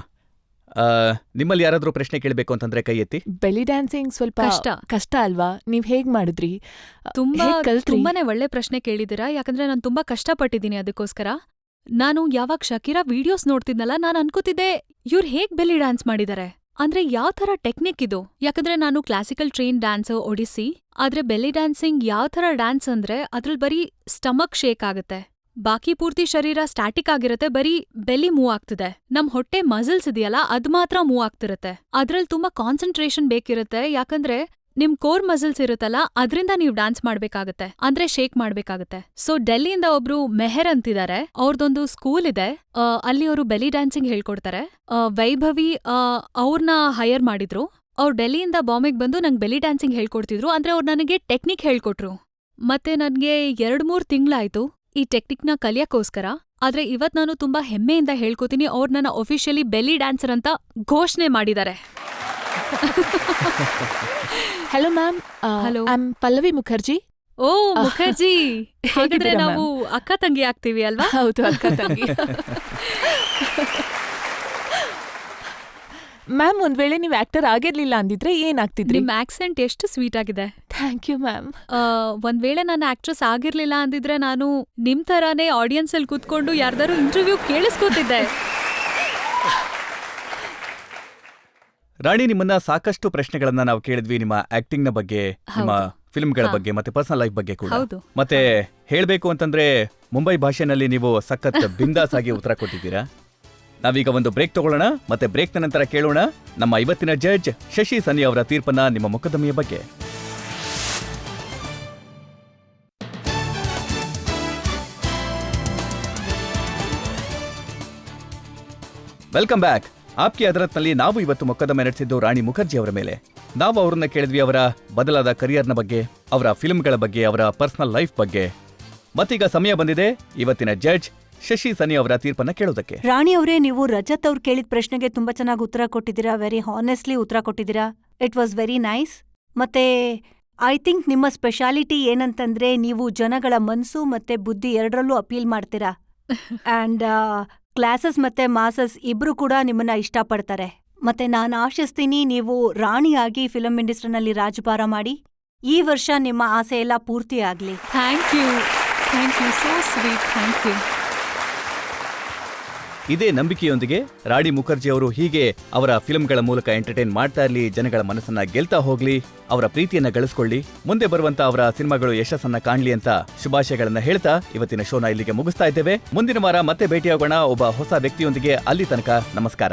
ನಿಮ್ಮಲ್ಲಿ ಯಾರಾದ್ರೂ ಪ್ರಶ್ನೆ ಕೇಳ್ಬೇಕು ಅಂತಂದ್ರೆ ಕೈ ಎತ್ತಿ. ಬೆಲಿ ಡ್ಯಾನ್ಸಿಂಗ್ ಸ್ವಲ್ಪ ಕಷ್ಟ. ಕಷ್ಟ ಅಲ್ವಾ? ನೀವ್ ಹೇಗ್ ಮಾಡಿದ್ರಿ? ತುಂಬಾ ಹೇಗ್ ಕಲ್ತ್ರಿ? ತುಂಬಾನೇ ಒಳ್ಳೆ ಪ್ರಶ್ನೆ ಕೇಳಿದ್ದೀರಾ. ಯಾಕಂದ್ರೆ ನಾನು ತುಂಬಾ ಕಷ್ಟಪಟ್ಟಿದ್ದೀನಿ ಅದಕ್ಕೋಸ್ಕರ. ನಾನು ಯಾವಾಗ ಶಕೀರಾ ವಿಡಿಯೋಸ್ ನೋಡ್ತಿದ್ನಲ್ಲ, ನಾನು ಅನ್ಕೋತಿದ್ದೆ ಇವ್ರು ಹೇಗ್ ಬೆಲಿ ಡ್ಯಾನ್ಸ್ ಮಾಡಿದ್ದಾರೆ, ಅಂದ್ರೆ ಯಾವ ತರ ಟೆಕ್ನಿಕ್ ಇದು. ಯಾಕಂದ್ರೆ ನಾನು ಕ್ಲಾಸಿಕಲ್ ಟ್ರೈನ್ ಡ್ಯಾನ್ಸರ್ ಒಡಿಸ್ಸಿ. ಆದ್ರೆ ಬೆಲಿ ಡ್ಯಾನ್ಸಿಂಗ್ ಯಾವ ತರ ಡ್ಯಾನ್ಸ್ ಅಂದ್ರೆ ಅದ್ರಲ್ಲಿ ಬರೀ ಸ್ಟಮಕ್ ಶೇಕ್ ಆಗುತ್ತೆ, ಬಾಕಿ ಪೂರ್ತಿ ಶರೀರ ಸ್ಟ್ಯಾಟಿಕ್ ಆಗಿರುತ್ತೆ, ಬರೀ ಬೆಲಿ ಮೂವ್ ಆಗ್ತಿದೆ. ನಮ್ ಹೊಟ್ಟೆ ಮಸಲ್ಸ್ ಇದೆಯಲ್ಲ ಅದ್ ಮಾತ್ರ ಮೂವ್ ಆಗ್ತಿರುತ್ತೆ. ಅದ್ರಲ್ಲಿ ತುಂಬಾ ಕಾನ್ಸಂಟ್ರೇಷನ್ ಬೇಕಿರುತ್ತೆ. ಯಾಕಂದ್ರೆ ನಿಮ್ ಕೋರ್ ಮಸಲ್ಸ್ ಇರುತ್ತಲ್ಲ, ಅದ್ರಿಂದ ನೀವು ಡ್ಯಾನ್ಸ್ ಮಾಡ್ಬೇಕಾಗತ್ತೆ, ಅಂದ್ರೆ ಶೇಕ್ ಮಾಡ್ಬೇಕಾಗತ್ತೆ. ಸೊ ಡೆಲ್ಲಿಯಿಂದ ಒಬ್ರು ಮೆಹರ್ ಅಂತಿದ್ದಾರೆ, ಅವ್ರದೊಂದು ಸ್ಕೂಲ್ ಇದೆ. ಅಲ್ಲಿ ಅವರು ಬೆಲಿ ಡ್ಯಾನ್ಸಿಂಗ್ ಹೇಳ್ಕೊಡ್ತಾರೆ. ವೈಭವಿ ಅವ್ರನ್ನ ಹೈಯರ್ ಮಾಡಿದ್ರು. ಅವ್ರು ಡೆಲ್ಲಿಯಿಂದ ಬಾಂಬೆಗ್ ಬಂದು ನಂಗೆ ಬೆಲಿ ಡ್ಯಾನ್ಸಿಂಗ್ ಹೇಳ್ಕೊಡ್ತಿದ್ರು. ಅಂದ್ರೆ ಅವ್ರು ನನಗೆ ಟೆಕ್ನಿಕ್ ಹೇಳ್ಕೊಟ್ರು. ಮತ್ತೆ ನನ್ಗೆ 2-3 ತಿಂಗ್ಳಾಯ್ತು ಈ ಟೆಕ್ನಿಕ್ನ ಕಲಿಯಕ್ಕೋಸ್ಕರ. ಆದ್ರೆ ಇವತ್ ನಾನು ತುಂಬಾ ಹೆಮ್ಮೆಯಿಂದ ಹೇಳ್ಕೊತೀನಿ, ಅವ್ರು ನನ್ನ ಒಫಿಷಿಯಲಿ ಬೆಲಿ ಡ್ಯಾನ್ಸರ್ ಅಂತ ಘೋಷಣೆ ಮಾಡಿದ್ದಾರೆ. Hello ma'am. Hello. I am Pallavi Mukherjee. ಓ ಮುಖರ್ಜಿ, ಹಾಗಾದ್ರೆ ಹೇಗಿದ್ದೀರಾ ನಾವು ಅಕ್ಕ ತಂಗಿ ಆಗ್ತೀವಿ ಅಲ್ವಾ? ಹೌದು, ಅಕ್ಕ ತಂಗಿ. ಮ್ಯಾಮ್, ಒಂದ್ ವೇಳೆ ನೀವ್ ಆಕ್ಟರ್ ಆಗಿರ್ಲಿಲ್ಲ ಅಂದಿದ್ರೆ ಏನಾಗ್ತಿದ್ರಿ? ನಿಮ್ ಆಕ್ಸೆಂಟ್ ಎಷ್ಟು ಸ್ವೀಟ್ ಆಗಿದೆ. Thank you ma'am. ಒಂದ್ ವೇಳೆ ನಾನು ಆಕ್ಟ್ರೆಸ್ ಆಗಿರ್ಲಿಲ್ಲ ಅಂದಿದ್ರೆ ನಾನು ನಿಮ್ ತರಾನೇ ಆಡಿಯನ್ಸ್ ಅಲ್ಲಿ ಕೂತ್ಕೊಂಡು ಯಾರ್ದಾರು ಇಂಟರ್ವ್ಯೂ ಕೇಳಿಸ್ಕೊತಿದ್ದೆ. ರಾಣಿ, ನಿಮ್ಮನ್ನ ಸಾಕಷ್ಟು ಪ್ರಶ್ನೆಗಳನ್ನ ನಾವು ಕೇಳಿದ್ವಿ, ನಿಮ್ಮ ಆಕ್ಟಿಂಗ್ ನ ಬಗ್ಗೆ, ನಿಮ್ಮ ಫಿಲ್ಮ್ಗಳ ಬಗ್ಗೆ, ಮತ್ತೆ ಪರ್ಸನಲ್ ಲೈಫ್ ಬಗ್ಗೆ ಕೂಡ. ಹೌದು. ಮತ್ತೆ ಹೇಳ್ಬೇಕು ಅಂತಂದ್ರೆ ಮುಂಬೈ ಭಾಷೆನಲ್ಲಿ ನೀವು ಸಖತ್ ಬಿಂದಾಸ್ ಆಗಿ ಉತ್ತರ ಕೊಟ್ಟಿದ್ದೀರಾ. ನಾವೀಗ ಒಂದು ಬ್ರೇಕ್ ತಗೊಳ್ಳೋಣ. ಮತ್ತೆ ಬ್ರೇಕ್ನ ನಂತರ ಕೇಳೋಣ ನಮ್ಮ ಇವತ್ತಿನ ಜಡ್ಜ್ ಶಶಿ ಸನ್ನಿ ಅವರ ತೀರ್ಪನ್ನ ನಿಮ್ಮ ಮೊಕದ್ದಮೆಯ ಬಗ್ಗೆ. Welcome back. ಆಪ್ಕಿ ಅದಾಲತ್ನಲ್ಲಿ ನಾವು ಇವತ್ತು ಮೊಕದ್ದಮೆ ನಡೆಸಿದ್ದು ರಾಣಿ ಮುಖರ್ಜಿ ಅವರ ಮೇಲೆ. ನಾವು ಅವರನ್ನ ಕೇಳಿದ್ವಿ ಅವರ ಬದಲಾದ ಕರಿಯರ್ನ ಬಗ್ಗೆ, ಅವರ ಫಿಲ್ಮ್ಗಳ ಬಗ್ಗೆ, ಅವರ ಪರ್ಸನಲ್ ಲೈಫ್ ಬಗ್ಗೆ. ಮತ್ತೀಗ ಸಮಯ ಬಂದಿದೆ ಇವತ್ತಿನ ಜಡ್ಜ್ ಶಶಿ ಸನ್ನಿ ಅವರ ತೀರ್ಪನ್ನ ಕೇಳೋದಕ್ಕೆ. ರಾಣಿ ಅವರೇ, ನೀವು ರಜತ್ ಅವ್ರು ಕೇಳಿದ ಪ್ರಶ್ನೆಗೆ ತುಂಬಾ ಚೆನ್ನಾಗಿ ಉತ್ತರ ಕೊಟ್ಟಿದ್ದೀರಾ. ವೆರಿ ಹಾನೆಸ್ಟ್ಲಿ ಉತ್ತರ ಕೊಟ್ಟಿದ್ದೀರಾ. It was very nice. ಮತ್ತೆ ಐ ಥಿಂಕ್ ನಿಮ್ಮ ಸ್ಪೆಷಾಲಿಟಿ ಏನಂತಂದ್ರೆ ನೀವು ಜನಗಳ ಮನ್ಸು ಮತ್ತೆ ಬುದ್ಧಿ ಎರಡರಲ್ಲೂ ಅಪೀಲ್ ಮಾಡ್ತೀರಾ. ಅಂಡ್ ಕ್ಲಾಸಸ್ ಮತ್ತೆ ಮಾಸಸ್ ಇಬ್ರು ಕೂಡ ನಿಮ್ಮನ್ನ ಇಷ್ಟಪಡ್ತಾರೆ. ಮತ್ತೆ ನಾನು ಆಶಿಸ್ತೀನಿ ನೀವು ರಾಣಿಯಾಗಿ ಫಿಲಂ ಇಂಡಸ್ಟ್ರಿನಲ್ಲಿ ರಾಜಭಾರ ಮಾಡಿ ಈ ವರ್ಷ ನಿಮ್ಮ ಆಸೆ ಎಲ್ಲ ಪೂರ್ತಿ ಆಗ್ಲಿ. Thank you, so sweet, thank you. ಇದೇ ನಂಬಿಕೆಯೊಂದಿಗೆ ರಾಣಿ ಮುಖರ್ಜಿ ಅವರು ಹೀಗೆ ಅವರ ಫಿಲ್ಮ್ಗಳ ಮೂಲಕ ಎಂಟರ್ಟೈನ್ ಮಾಡ್ತಾ ಇರಲಿ, ಜನಗಳ ಮನಸ್ಸನ್ನ ಗೆಲ್ತಾ ಹೋಗ್ಲಿ, ಅವರ ಪ್ರೀತಿಯನ್ನ ಗಳಿಸ್ಕೊಳ್ಳಿ, ಮುಂದೆ ಬರುವಂತ ಅವರ ಸಿನಿಮಾಗಳು ಯಶಸ್ಸನ್ನ ಕಾಣ್ಲಿ ಅಂತ ಶುಭಾಶಯಗಳನ್ನ ಹೇಳ್ತಾ ಇವತ್ತಿನ ಶೋನ ಇಲ್ಲಿಗೆ ಮುಗಿಸ್ತಾ ಇದ್ದೇವೆ. ಮುಂದಿನ ವಾರ ಮತ್ತೆ ಭೇಟಿಯಾಗೋಣ ಒಬ್ಬ ಹೊಸ ವ್ಯಕ್ತಿಯೊಂದಿಗೆ. ಅಲ್ಲಿ ತನಕ ನಮಸ್ಕಾರ.